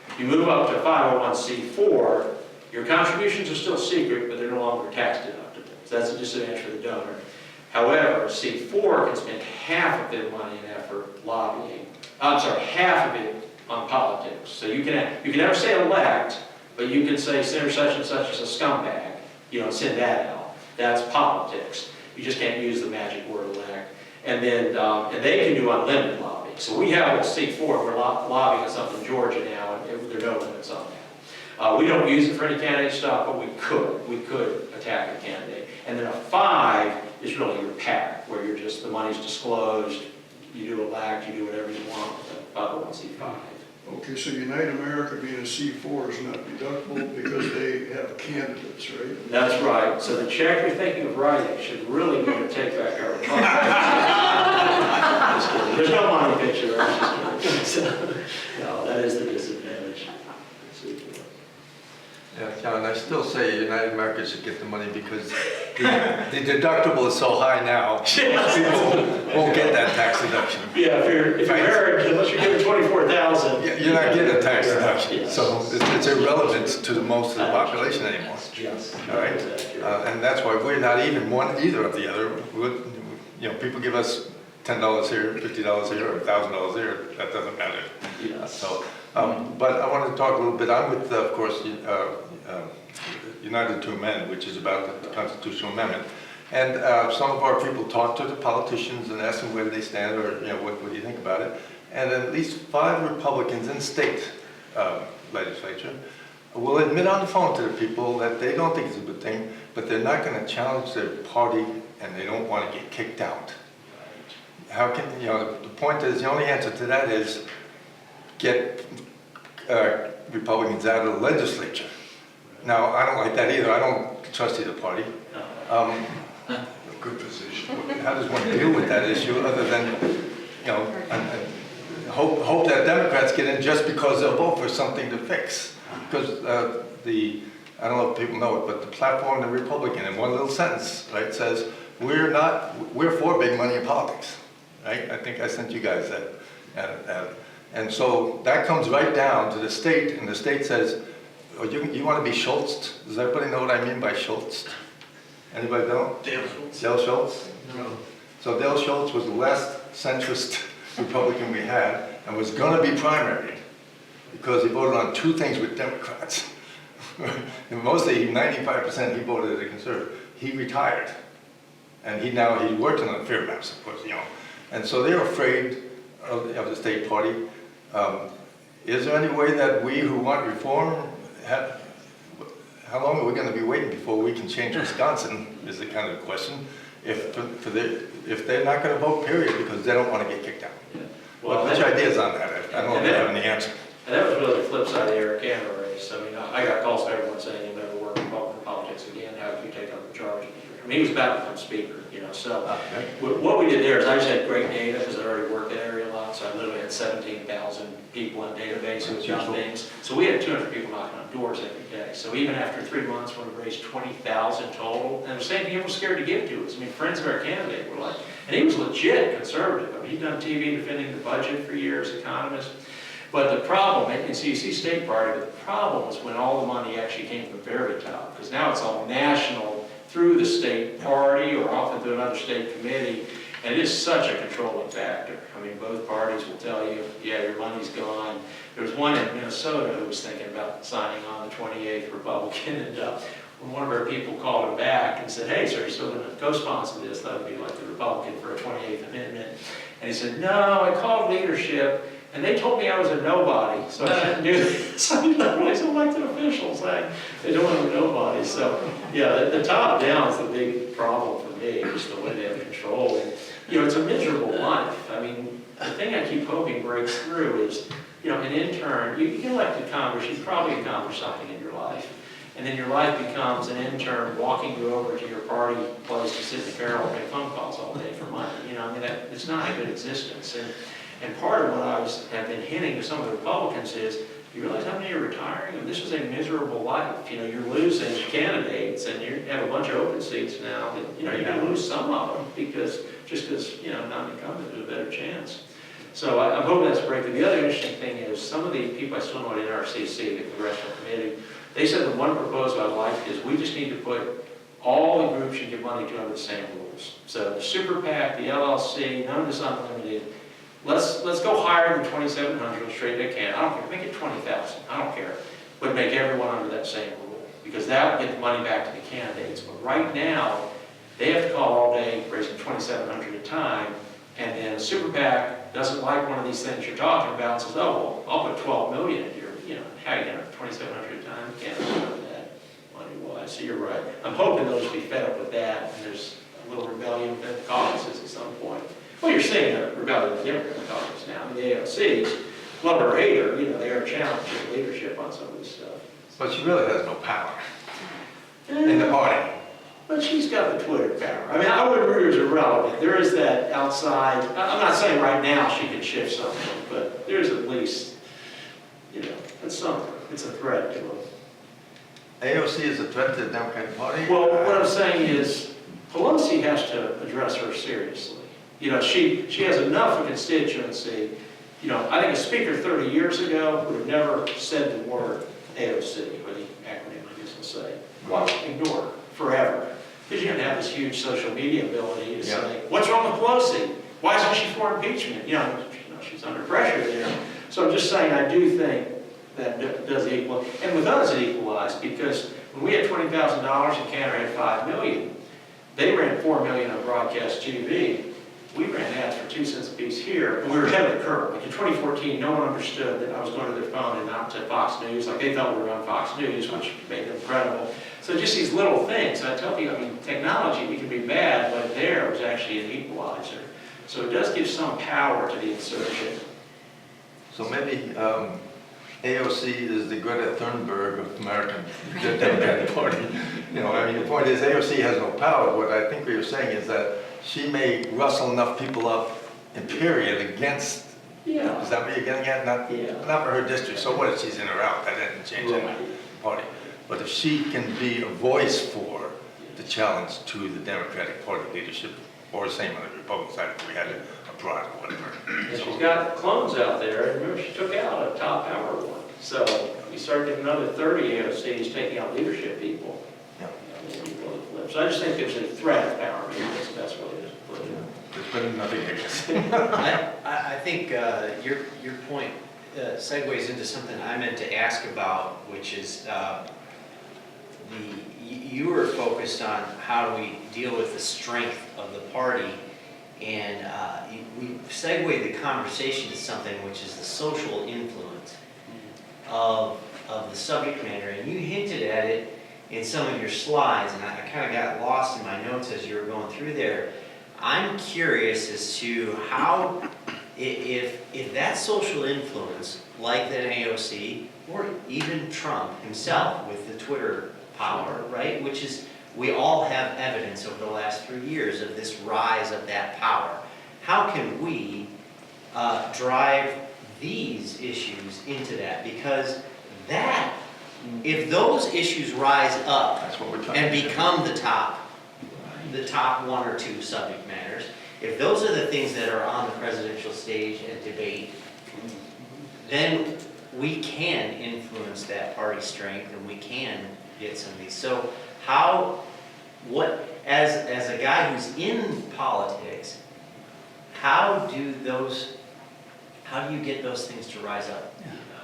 If you move up to 501c4, your contributions are still secret, but they're no longer tax deductible. So that's a disadvantage for the donor. However, C4 can spend half of their money and effort lobbying. I'm sorry, half of it on politics. So you can never say elect, but you can say Senator such and such is a scumbag. You know, send that out. That's politics. You just can't use the magic word elect. And then and they can do unlimited lobbying. So we have a C4. We're lobbying on something in Georgia now, and there are no limits on that. We don't use it for any candidate stuff, but we could. We could attack a candidate. And then a 5 is really your PAC, where you're just, the money's disclosed, you do elect, you do whatever you want with a 501c5. Okay, so Unite America being a C4 is not deductible because they have candidates, right? That's right. So the check you're thinking of writing should really be to take back our republic. There's no money picture. No, that is the disadvantage. Yeah, John, I still say United America should get the money because the deductible is so high now, people won't get that tax deduction. Yeah, if you're married, unless you're getting $24,000. You're not getting a tax deduction, Yes. so it's irrelevant to the most of the population anymore. Yes. All right, and that's why we're not even either of the other. You know, people give us $10 here, $50 here, or $1,000 here. That doesn't matter. Yes. So, but I want to talk a little bit. I'm with, of course, United to Amend, which is about the constitutional amendment. And some of our people talk to the politicians and ask them where they stand, or you know, what do you think about it? And at least 5 Republicans in state legislature will admit on the phone to the people that they don't think it's a good thing, but they're not going to challenge their party, and they don't want to get kicked out. How can, you know, the point is, the only answer to that is get Republicans out of the legislature. Now, I don't like that either. I don't trust either party. Good position. How does one deal with that issue other than, you know, hope that Democrats get in just because they'll vote for something to fix? Because I don't know if people know it, but the platform of the Republican, in one little sentence, right, says, we're for big money in politics, right? I think I sent you guys that. And so that comes right down to the state, and the state says, oh, you want to be Schultz? Does everybody know what I mean by Schultz? Anybody know? Dale Schultz. Dale Schultz? No. So Dale Schultz was the last centrist Republican we had, and was going to be primaried because he voted on 2 things with Democrats. And mostly, 95% he voted as a conservative. He retired, and he's working on fair maps, of course, you know. And so they're afraid of the state party. Is there any way that we who want reform how long are we going to be waiting before we can change Wisconsin, is the kind of question, if they're not going to vote, period, because they don't want to get kicked out? Yeah. Well, what's your ideas on that? I don't know if you have any answer. And that was really the flip side of the Eric Cantor race. I mean, I got calls from everyone saying you'll never work in politics again. How can you take on the charge? I mean, he was about to become speaker, you know. So what we did there is I just had great data because I already worked that area a lot. So I literally had 17,000 people in database who had done things. So we had 200 people knocking on doors every day. So even after 3 months, when we raised 20,000 total, and the same thing, people were scared to give to us. I mean, friends of our candidate were like, and he was legit conservative. I mean, he'd done TV defending the budget for years, economist. But the problem, and so you see state party, but the problem was when all the money actually came from the very top, because now it's all national through the state party or often through another state committee, and it is such a controlling factor. I mean, both parties will tell you, yeah, your money's gone. There was one in Minnesota who was thinking about signing on the 28th Republican, and when one of our people called him back and said, hey, sir, you're still going to co-sponsor this? That would be like the Republican for a 28th Amendment. And he said, no, I called leadership, and they told me I was a nobody, so I shouldn't do this. So you know, these elected officials, they don't want a nobody. So, yeah, the top down is the big problem for me, just the way they have control. And, you know, it's a miserable life. I mean, the thing I keep hoping breaks through is, you know, an intern, you get elected to Congress, you've probably accomplished something in your life. And then your life becomes an intern walking you over to your party place to sit in the barrel and make phone calls all day for money. You know, I mean, it's not a good existence. And part of what have been hinting to some of the Republicans is, you realize how many are retiring? I mean, this was a miserable life. You know, you're losing candidates, and you have a bunch of open seats now that, you know, you're going to lose some of them because, you know, non-incumbent, there's a better chance. So I'm hoping that's breaking. The other interesting thing is some of the people I still know at NRCC, the Congressional Committee, they said the one proposal I like is we just need to put all the groups you give money to under the same rules. So the Super PAC, the LLC, none of this unlimited. Let's go higher than 2,700 straight they can. I don't care. Make it 20,000. I don't care. But make everyone under that same rule because that will get the money back to the candidates. But right now, they have to call all day, raising 2,700 a time, and then Super PAC doesn't like one of these things you're talking about and says, oh, well, I'll put 12 million in here. You know, how are you going to have 2,700 a time? You can't afford that money-wise. So you're right. I'm hoping they'll just be fed up with that, and there's a little rebellion within the caucuses at some point. Well, you're seeing a rebellion in the Democratic caucus now. I mean, the AOC's, love her or hate her, you know, they are challenging leadership on some of this stuff. But she really has no power in the party. But she's got the Twitter power. I mean, I wouldn't rule her as irrelevant. There is that outside, I'm not saying right now she can shift something, but there's at least, you know, it's something. It's a threat to them. AOC is a threat to the Democratic Party? Well, what I'm saying is Pelosi has to address her seriously. You know, she has enough of a constituency. You know, I think a speaker 30 years ago would have never said the word AOC, or the acronym, I guess I'll say. Well, ignore her forever. Because you don't have this huge social media ability to say, what's wrong with Pelosi? Why isn't she for impeachment? You know, she's under pressure there. So I'm just saying, I do think that does equal. And with us, it equalized, because when we had $20,000 and Canada had $5 million, they ran $4 million on broadcast TV. We ran ads for 2 cents a piece here, and we were ahead of the curve. Like in 2014, no one understood that I was going to their phone and not to Fox News. Like they thought we were on Fox News, which made them credible. So just these little things. I tell people, I mean, technology, it can be bad, but there was actually an equalizer. So it does give some power to the insurgent. So maybe AOC is the Greta Thunberg of American Democratic Party. You know, I mean, the point is AOC has no power. What I think what you're saying is that she may rustle enough people up in period against, is that what you're getting at? Not for her district. So what if she's in or out? That doesn't change any party. But if she can be a voice for the challenge to the Democratic Party leadership, or same on the Republican side if we had a pride or whatever. And she's got clones out there, and remember she took out a top power one. So we started getting another 30 AOCs taking out leadership people. Yeah. So I just think there's a threat of power. Maybe that's the best way to put it. There's been nothing else. I think your point segues into something I meant to ask about, which is you were focused on how do we deal with the strength of the party, and we segued the conversation to something which is the social influence of the subject matter, and you hinted at it in some of your slides, and I kind of got lost in my notes as you were going through there. I'm curious as to how, if that social influence, like that AOC, or even Trump himself with the Twitter power, right, which is, we all have evidence over the last 3 years of this rise of that power. How can we drive these issues into that? Because that, if those issues rise up That's what we're and become the top 1 or 2 subject matters, if those are the things that are on the presidential stage and debate, then we can influence that party strength and we can get some of these. So as a guy who's in politics, how do you get those things to rise up?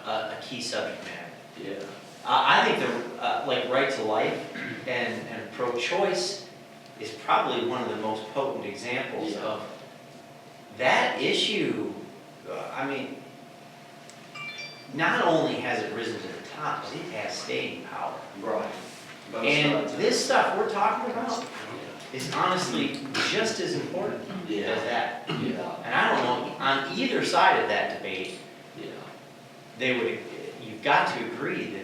A key subject matter. Yeah. I think like right to life and pro-choice is probably one of the most potent examples of that issue. I mean, not only has it risen to the top, but it has staying power. Right. Both And sides. this stuff we're talking about is honestly just as important as that. Yeah. And I don't know, on either side of that debate, Yeah. you've got to agree that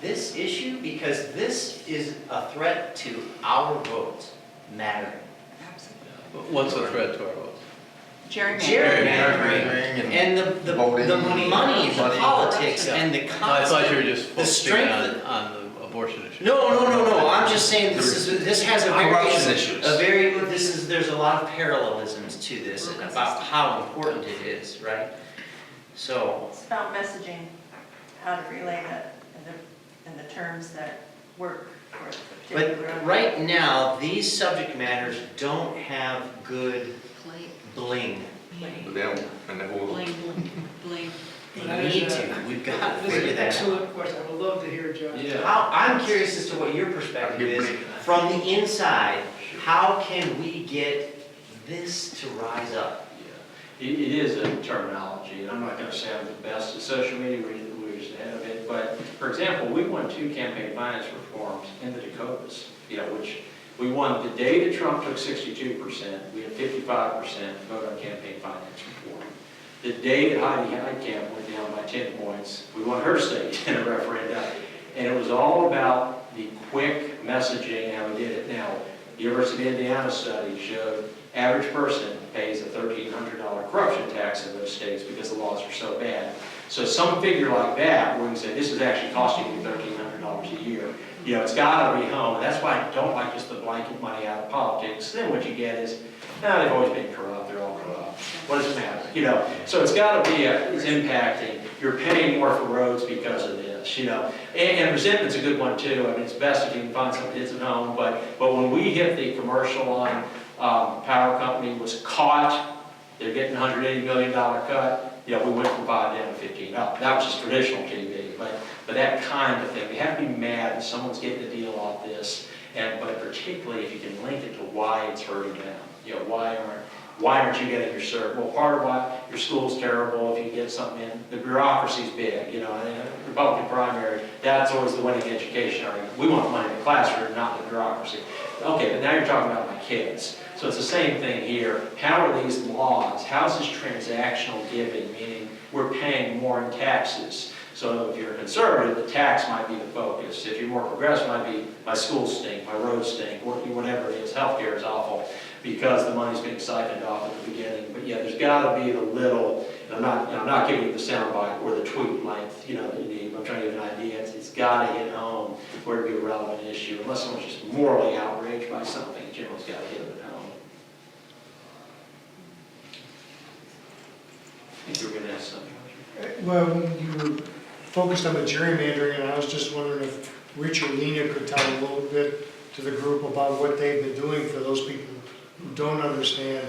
this issue, because this is a threat to our votes mattering. What's the threat to our votes? Gerrymandering and the voting, money, the money. politics, Yeah. and the No, I thought you were just the focusing strength. on the abortion issue. No. I'm just saying this has a Corruption issues. there's a lot of parallelisms to this about how important it is, right? So, It's about messaging, how to relay that in the terms that work for the particular. but right now, these subject matters don't have good bling. But they don't, and the whole, Bling. They need to, we've got to This is figure an that out. excellent question. I would love to hear John. Yeah. I'm curious as to what your perspective is, from the inside, how can we get this to rise up? It is a terminology, and I'm not going to say I'm the best at social media, we're just ahead of it, but for example, we won 2 campaign finance reforms in the Dakotas, which we won the day that Trump took 62%, we had 55% vote on campaign finance reform. The day that Heidi Heitkamp went down by 10 points, we won her state in a referendum, and it was all about the quick messaging, how we did it. Now, the University of Indiana study showed average person pays a $1,300 corruption tax in those states because the laws are so bad. So some figure like that, where we can say this is actually costing you $1,300 a year, it's got to be home. And that's why I don't like just the blanket money out of politics. Then what you get is, they've always been corrupt, they're all corrupt. What does it matter? So it's got to be, it's impacting. You're paying more for roads because of this, And resentment's a good one too. I mean, it's best if you can find some kids at home, but when we hit the commercial on power company was caught, they're getting a $180 million cut, we went from 5 down to 15. That was just traditional TV, but that kind of thing. We have to be mad that someone's getting a deal off this, but particularly if you can link it to why it's hurting them. Why aren't you getting your service? Well, part of why your school's terrible if you get something in. The bureaucracy's big, in a Republican primary, that's always the winning education argument. We want money in the classroom, not the bureaucracy. Okay, but now you're talking about my kids. So it's the same thing here. How are these laws? How's this transactional giving? Meaning we're paying more in taxes. So if you're a conservative, the tax might be the focus. If you're more progressive, it might be my schools stink, my roads stink, whatever it is. Healthcare is awful because the money's being siphoned off at the beginning. But yeah, there's got to be the little. I'm not giving you the soundbite or the tweet length, that you need. I'm trying to give you an idea. It's got to hit home for it to be a relevant issue. Unless someone's just morally outraged by something, it generally's got to hit it at home. I think you were going to ask something. Well, you were focused on the gerrymandering, and I was just wondering if Rich or Lena could tell a little bit to the group about what they've been doing for those people who don't understand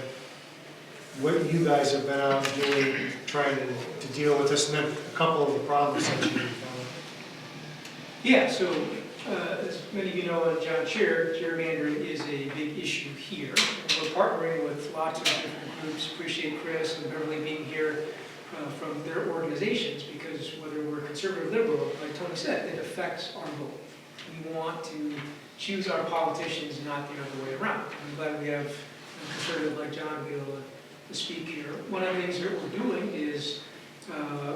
what you guys have been out doing, trying to deal with this, and then a couple of the problems that you've found. Yeah, so as many of you know, and John shared, gerrymandering is a big issue here. And we're partnering with lots of different groups. Appreciate Chris and Beverly being here from their organizations, because whether we're conservative or liberal, like Tony said, it affects our vote. We want to choose our politicians, not the other way around. I'm glad we have a conservative like John to be able to speak here. One of the things that we're doing is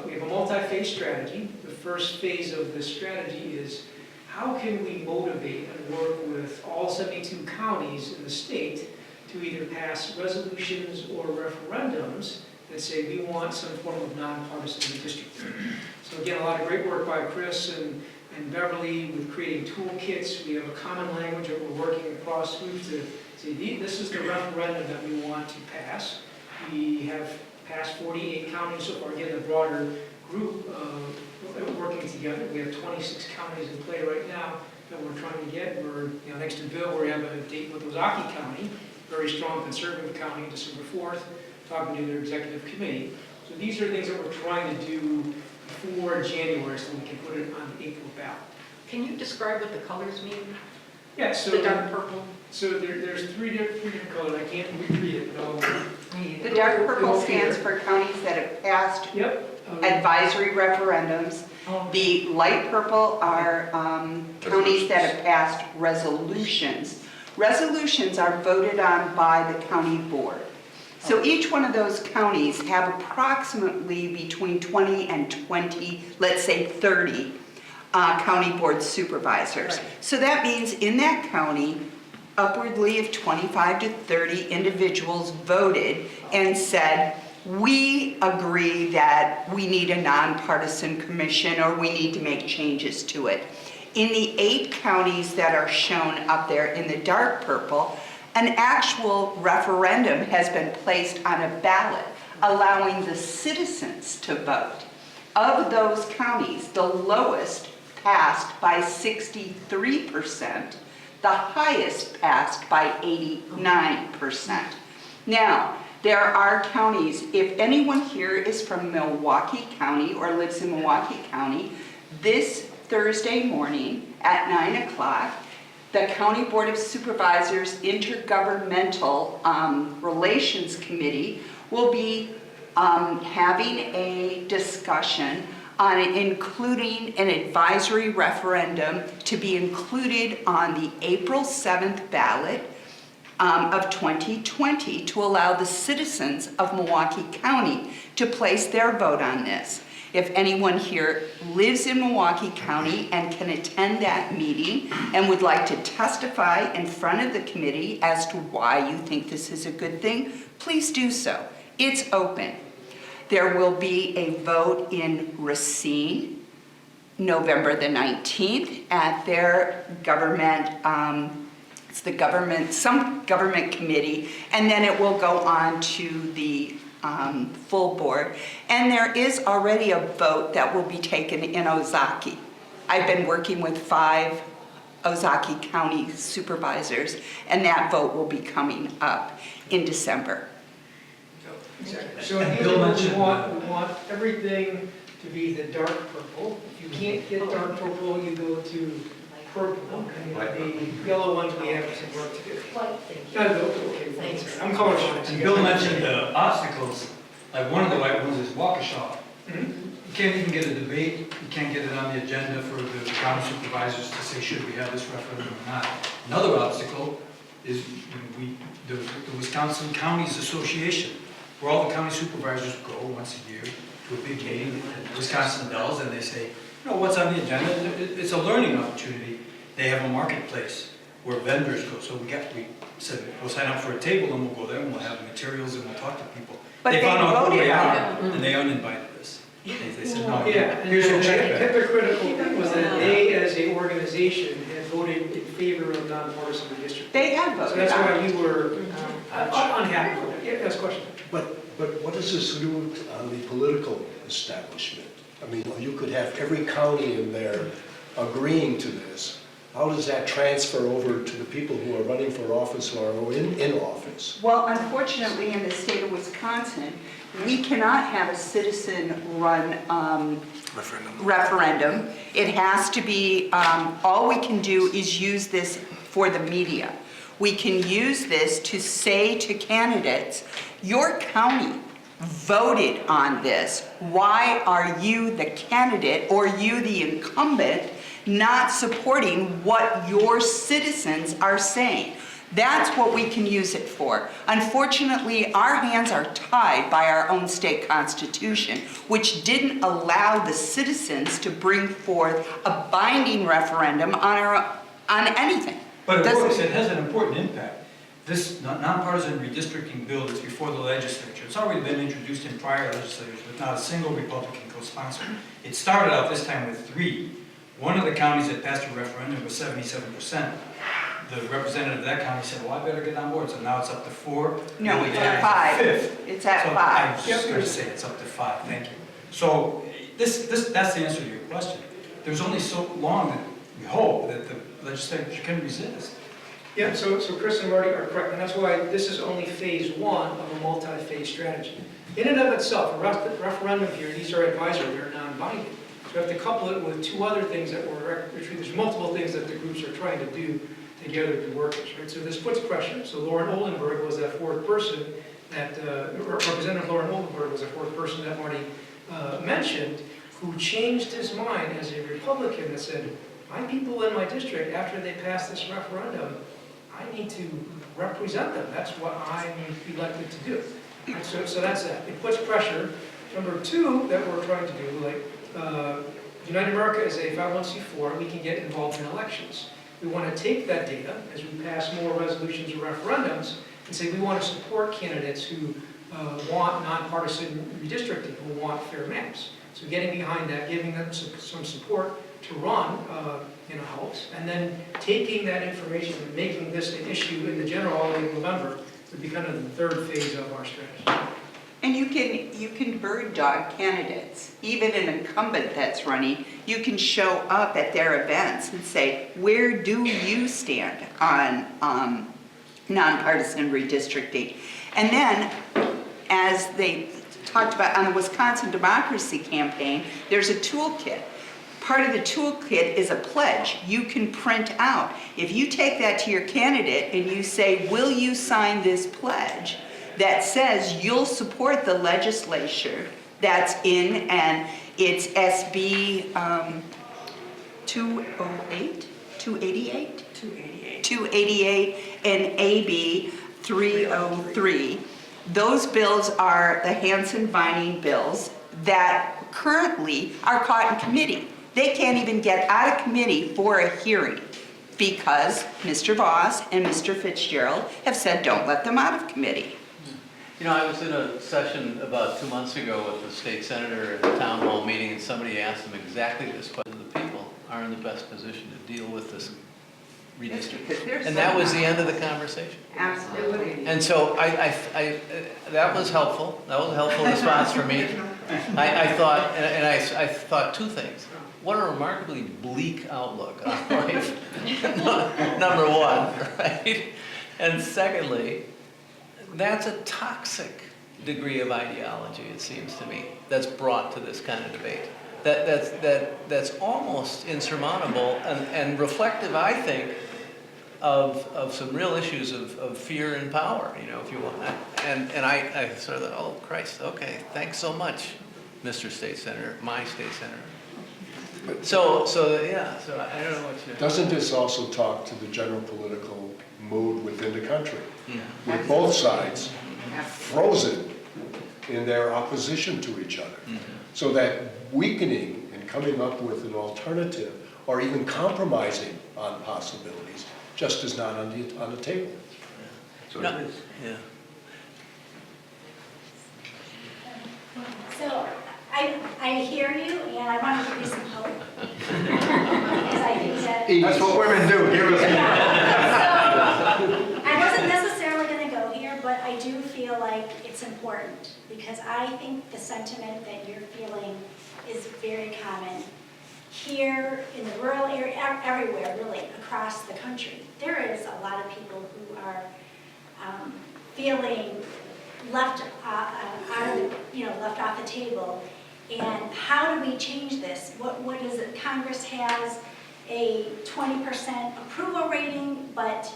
we have a multi-phase strategy. The first phase of this strategy is how can we motivate and work with all 72 counties in the state to either pass resolutions or referendums that say we want some form of nonpartisan redistricting. So again, a lot of great work by Chris and Beverly with creating toolkits. We have a common language that we're working across groups to say this is the referendum that we want to pass. We have passed 48 counties so far. Again, the broader group working together. We have 26 counties in play right now that we're trying to get. We're, next to Bill, we have a date with Ozaukee County, very strong conservative county, December 4th, talking to their executive committee. So these are things that we're trying to do before January so we can put it on the April ballot. Can you describe what the colors mean? Yeah, so The dark purple? So there's three different colors. I can't read it, but The dark purple stands for counties that have passed advisory referendums. The light purple are counties that have passed resolutions. Resolutions are voted on by the county board. So each one of those counties have approximately between 20 and 20, let's say 30 county board supervisors. Right. So that means in that county, upwardly of 25 to 30 individuals voted and said, we agree that we need a nonpartisan commission or we need to make changes to it. In the 8 counties that are shown up there in the dark purple, an actual referendum has been placed on a ballot, allowing the citizens to vote. Of those counties, the lowest passed by 63%, the highest passed by 89%. Now, there are counties, if anyone here is from Milwaukee County or lives in Milwaukee County, this Thursday morning at 9 o'clock, the County Board of Supervisors Intergovernmental Relations Committee will be having a discussion on including an advisory referendum to be included on the April 7th ballot of 2020 to allow the citizens of Milwaukee County to place their vote on this. If anyone here lives in Milwaukee County and can attend that meeting and would like to testify in front of the committee as to why you think this is a good thing, please do so. It's open. There will be a vote in Racine, November the 19th, at their government, some government committee, and then it will go on to the full board. And there is already a vote that will be taken in Ozaukee. I've been working with 5 Ozaukee County supervisors, and that vote will be coming up in December. exactly. So in Bill mentioned, we want everything to be the dark purple. If you can't get dark purple, you go to purple. And the yellow ones we have some work to do. Okay, I'm colorblind. And Bill mentioned the obstacles, like one of the white ones is Waukesha. You can't even get a debate, you can't get it on the agenda for the county supervisors to say, should we have this referendum or not. Another obstacle is the Wisconsin Counties Association, where all the county supervisors go once a year to a big meeting at Wisconsin Dells, and they say, what's on the agenda? It's a learning opportunity. They have a marketplace where vendors go. So we said, we'll sign up for a table and we'll go there and we'll have materials and we'll talk to people. But they found out who voted they on are, and they uninvited us. They said, no, Yeah, here's your check the back. hypocritical thing was that they, as an organization, had voted in favor of nonpartisan redistricting. They have So voted that's on why it. you were unhappy with it. Yeah, that's a question. But what does this do on the political establishment? I mean, you could have every county in there agreeing to this. How does that transfer over to the people who are running for office or are in office? Well, unfortunately, in the state of Wisconsin, we cannot have a citizen-run referendum. It has to be, all we can do is use this for the media. We can use this to say to candidates, your county voted on this. Why are you, the candidate, or you, the incumbent, not supporting what your citizens are saying? That's what we can use it for. Unfortunately, our hands are tied by our own state constitution, which didn't allow the citizens to bring forth a binding referendum on anything. But it works, it has an important impact. This nonpartisan redistricting bill that's before the legislature, it's already been introduced in prior legislatures, but not a single Republican co-sponsor. It started out this time with 3. One of the counties that passed a referendum was 77%. The representative of that county said, well, I better get on board. So now it's up to 4. No, it's at at 5. 5th. It's at So 5. I was just going to say it's up to 5. Thank you. So That's the answer to your question. There's only so long that we hope that the legislature can resist. Yeah, so Chris and Marty are correct, and that's why this is only phase one of a multi-phase strategy. In and of itself, a referendum here, these are advisory, they're non-binding. So we have to couple it with two other things that there's multiple things that the groups are trying to do together to work this, right? So this puts pressure. So Lauren Oldenburg was that fourth person that, Representative Lauren Oldenburg was the fourth person that Marty mentioned, who changed his mind as a Republican that said, my people in my district, after they pass this referendum, I need to represent them. That's what I'm elected to do. Right, so that's that. It puts pressure. Number two that we're trying to do, like United America is a 501c4, we can get involved in elections. We want to take that data as we pass more resolutions or referendums and say we want to support candidates who want nonpartisan redistricting, who want fair maps. So getting behind that, giving them some support to run helps, and then taking that information and making this an issue in the general all the way in November would be kind of the third phase of our strategy. And you can bird dog candidates. Even an incumbent that's running, you can show up at their events and say, where do you stand on nonpartisan redistricting? And then, as they talked about on the Wisconsin Democracy Campaign, there's a toolkit. Part of the toolkit is a pledge you can print out. If you take that to your candidate and you say, will you sign this pledge that says you'll support the legislature that's in, and it's SB 208, 288? 288. 288 and AB 303. Those bills are the Hansen-Vining bills that currently are caught in committee. They can't even get out of committee for a hearing because Mr. Voss and Mr. Fitzgerald have said don't let them out of committee. You know, I was in a session about 2 months ago with the state senator at a town hall meeting, and somebody asked them exactly this question. The people are in the best position to deal with this redistricting. And that was the end of the conversation. Absolutely. And so that was helpful. That was a helpful response for me. I thought, and I thought two things. What a remarkably bleak outlook on life, number one, right? And secondly, that's a toxic degree of ideology, it seems to me, that's brought to this kind of debate. That's almost insurmountable and reflective, I think, of some real issues of fear and power, you know, if you want. And I sort of thought, oh, Christ, okay, thanks so much, Mr. State Senator, my state senator. So I don't know what you... Doesn't this also talk to the general political mood within the country? Yeah. With both sides frozen in their opposition to each other. Mm-hmm. So that weakening and coming up with an alternative or even compromising on possibilities just is not on the table. So it is. Yeah. So I hear you, and I want to give you some hope. Because I think that... That's what women do, give us... Yeah. So, I wasn't necessarily going to go here, but I do feel like it's important, because I think the sentiment that you're feeling is very common. Here, in the rural area, everywhere, really, across the country, there is a lot of people who are feeling left left off the table. And how do we change this? What is it? Congress has a 20% approval rating, but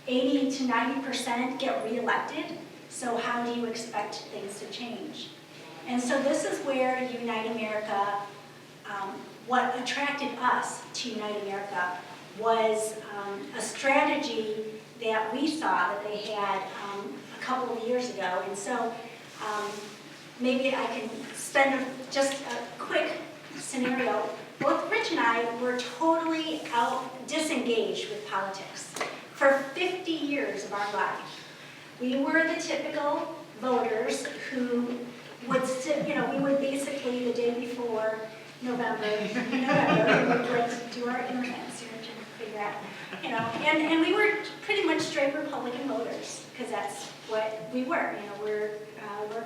80 to 90% get reelected. So how do you expect things to change? And so this is where Unite America, what attracted us to Unite America was a strategy that we saw that they had a couple of years ago. And so maybe I can spend just a quick scenario. Both Rich and I were totally disengaged with politics for 50 years of our life. We were the typical voters who would sit, we would basically the day before November, we would like do our internet search and figure out, and we were pretty much straight Republican voters because that's what we were. We're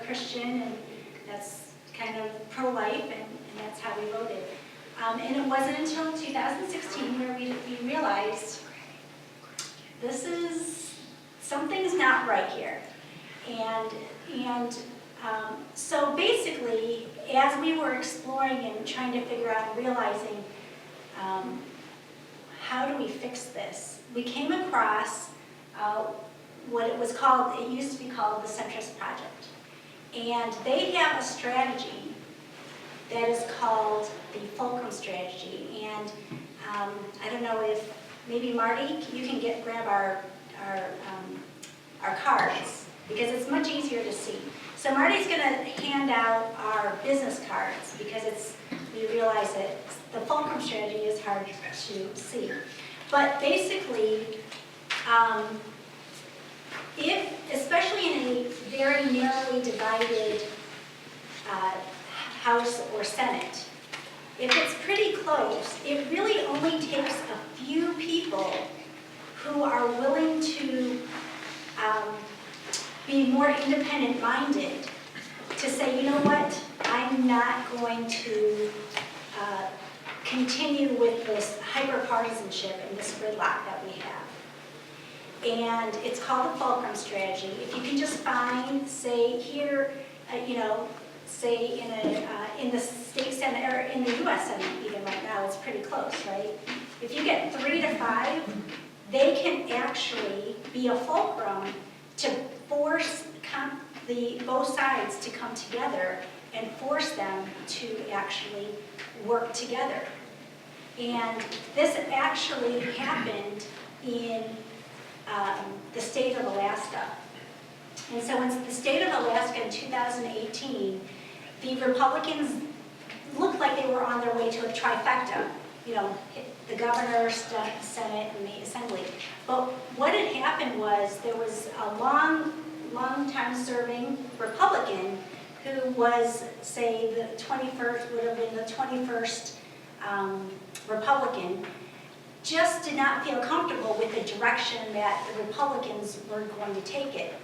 Christian, and that's kind of pro-life, and that's how we voted. And it wasn't until 2016 where we realized something's not right here. So basically, as we were exploring and trying to figure out and realizing how do we fix this, we came across what it was called, it used to be called the Centrist Project. And they have a strategy that is called the Fulcrum Strategy. And I don't know if, maybe Marty, you can grab our cards, because it's much easier to see. So Marty's going to hand out our business cards, because we realize that the Fulcrum Strategy is hard to see. But basically, especially in a very narrowly divided House or Senate, if it's pretty close, it really only takes a few people who are willing to be more independent-minded to say, you know what, I'm not going to continue with this hyper-partisanship and this gridlock that we have. And it's called the Fulcrum Strategy. If you can just find, say here, say in the state Senate, or in the U.S. Senate even right now, it's pretty close, right? If you get 3 to 5, they can actually be a fulcrum to force both sides to come together and force them to actually work together. And this actually happened in the state of Alaska. And so in the state of Alaska in 2018, the Republicans looked like they were on their way to a trifecta, the governor, Senate, and the Assembly. But what had happened was there was a long time serving Republican who was, say, the 21st, would have been the 21st Republican, just did not feel comfortable with the direction that the Republicans were going to take it.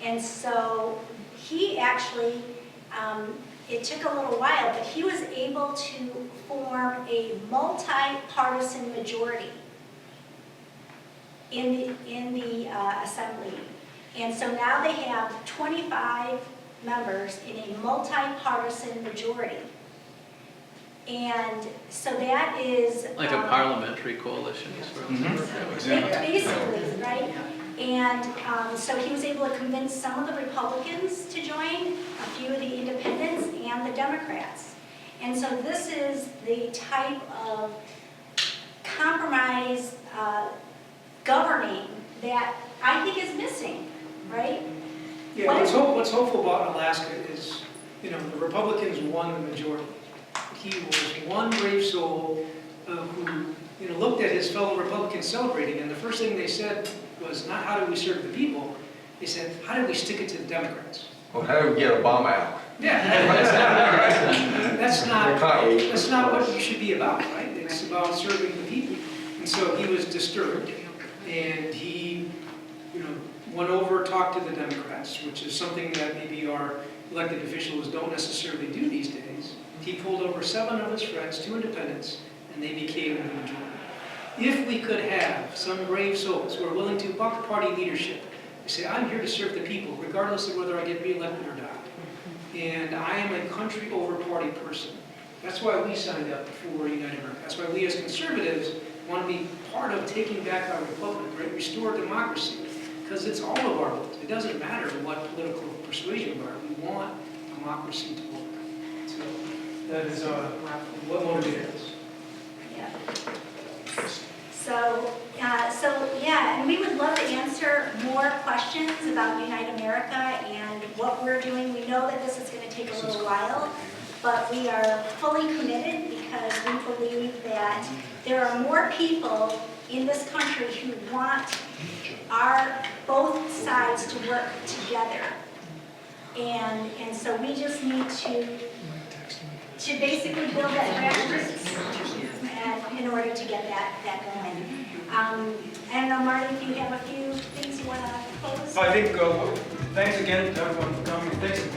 And so he actually, it took a little while, but he was able to form a multi-partisan majority in the Assembly. And so now they have 25 members in a multi-partisan majority. And so that is... Like a parliamentary coalition, sort of. Basically, right? And so he was able to convince some of the Republicans to join, a few of the independents, and the Democrats. And so this is the type of compromise governing that I think is missing, right? Yeah, what's hopeful about Alaska is, the Republicans won the majority. He was one brave soul who, looked at his fellow Republicans celebrating, and the first thing they said was not how do we serve the people, they said how do we stick it to the Democrats? Well, how do we get Obama out? Yeah, that's not what you should be about, right? It's about serving the people. And so he was disturbed, and he, went over, talked to the Democrats, which is something that maybe our elected officials don't necessarily do these days. He pulled over 7 of his friends, 2 independents, and they became the majority. If we could have some brave souls who are willing to buck party leadership, they say, I'm here to serve the people, regardless of whether I get reelected or not. And I am a country over party person. That's why we signed up for United America. That's why we as conservatives want to be part of taking back our republic, right? Restore democracy. Because it's all of our votes. It doesn't matter what political persuasion we are. We want democracy to work. So that is what motivated us. Yeah. So yeah, and we would love to answer more questions about Unite America and what we're doing. We know that this is going to take a little while, but we are fully committed because we believe that there are more people in this country who want both sides to work together. And so we just need to basically build that grassroots and in order to get that going. I don't know, Marty, if you have a few things you want to close? I think, thanks again to everyone for coming. Thanks to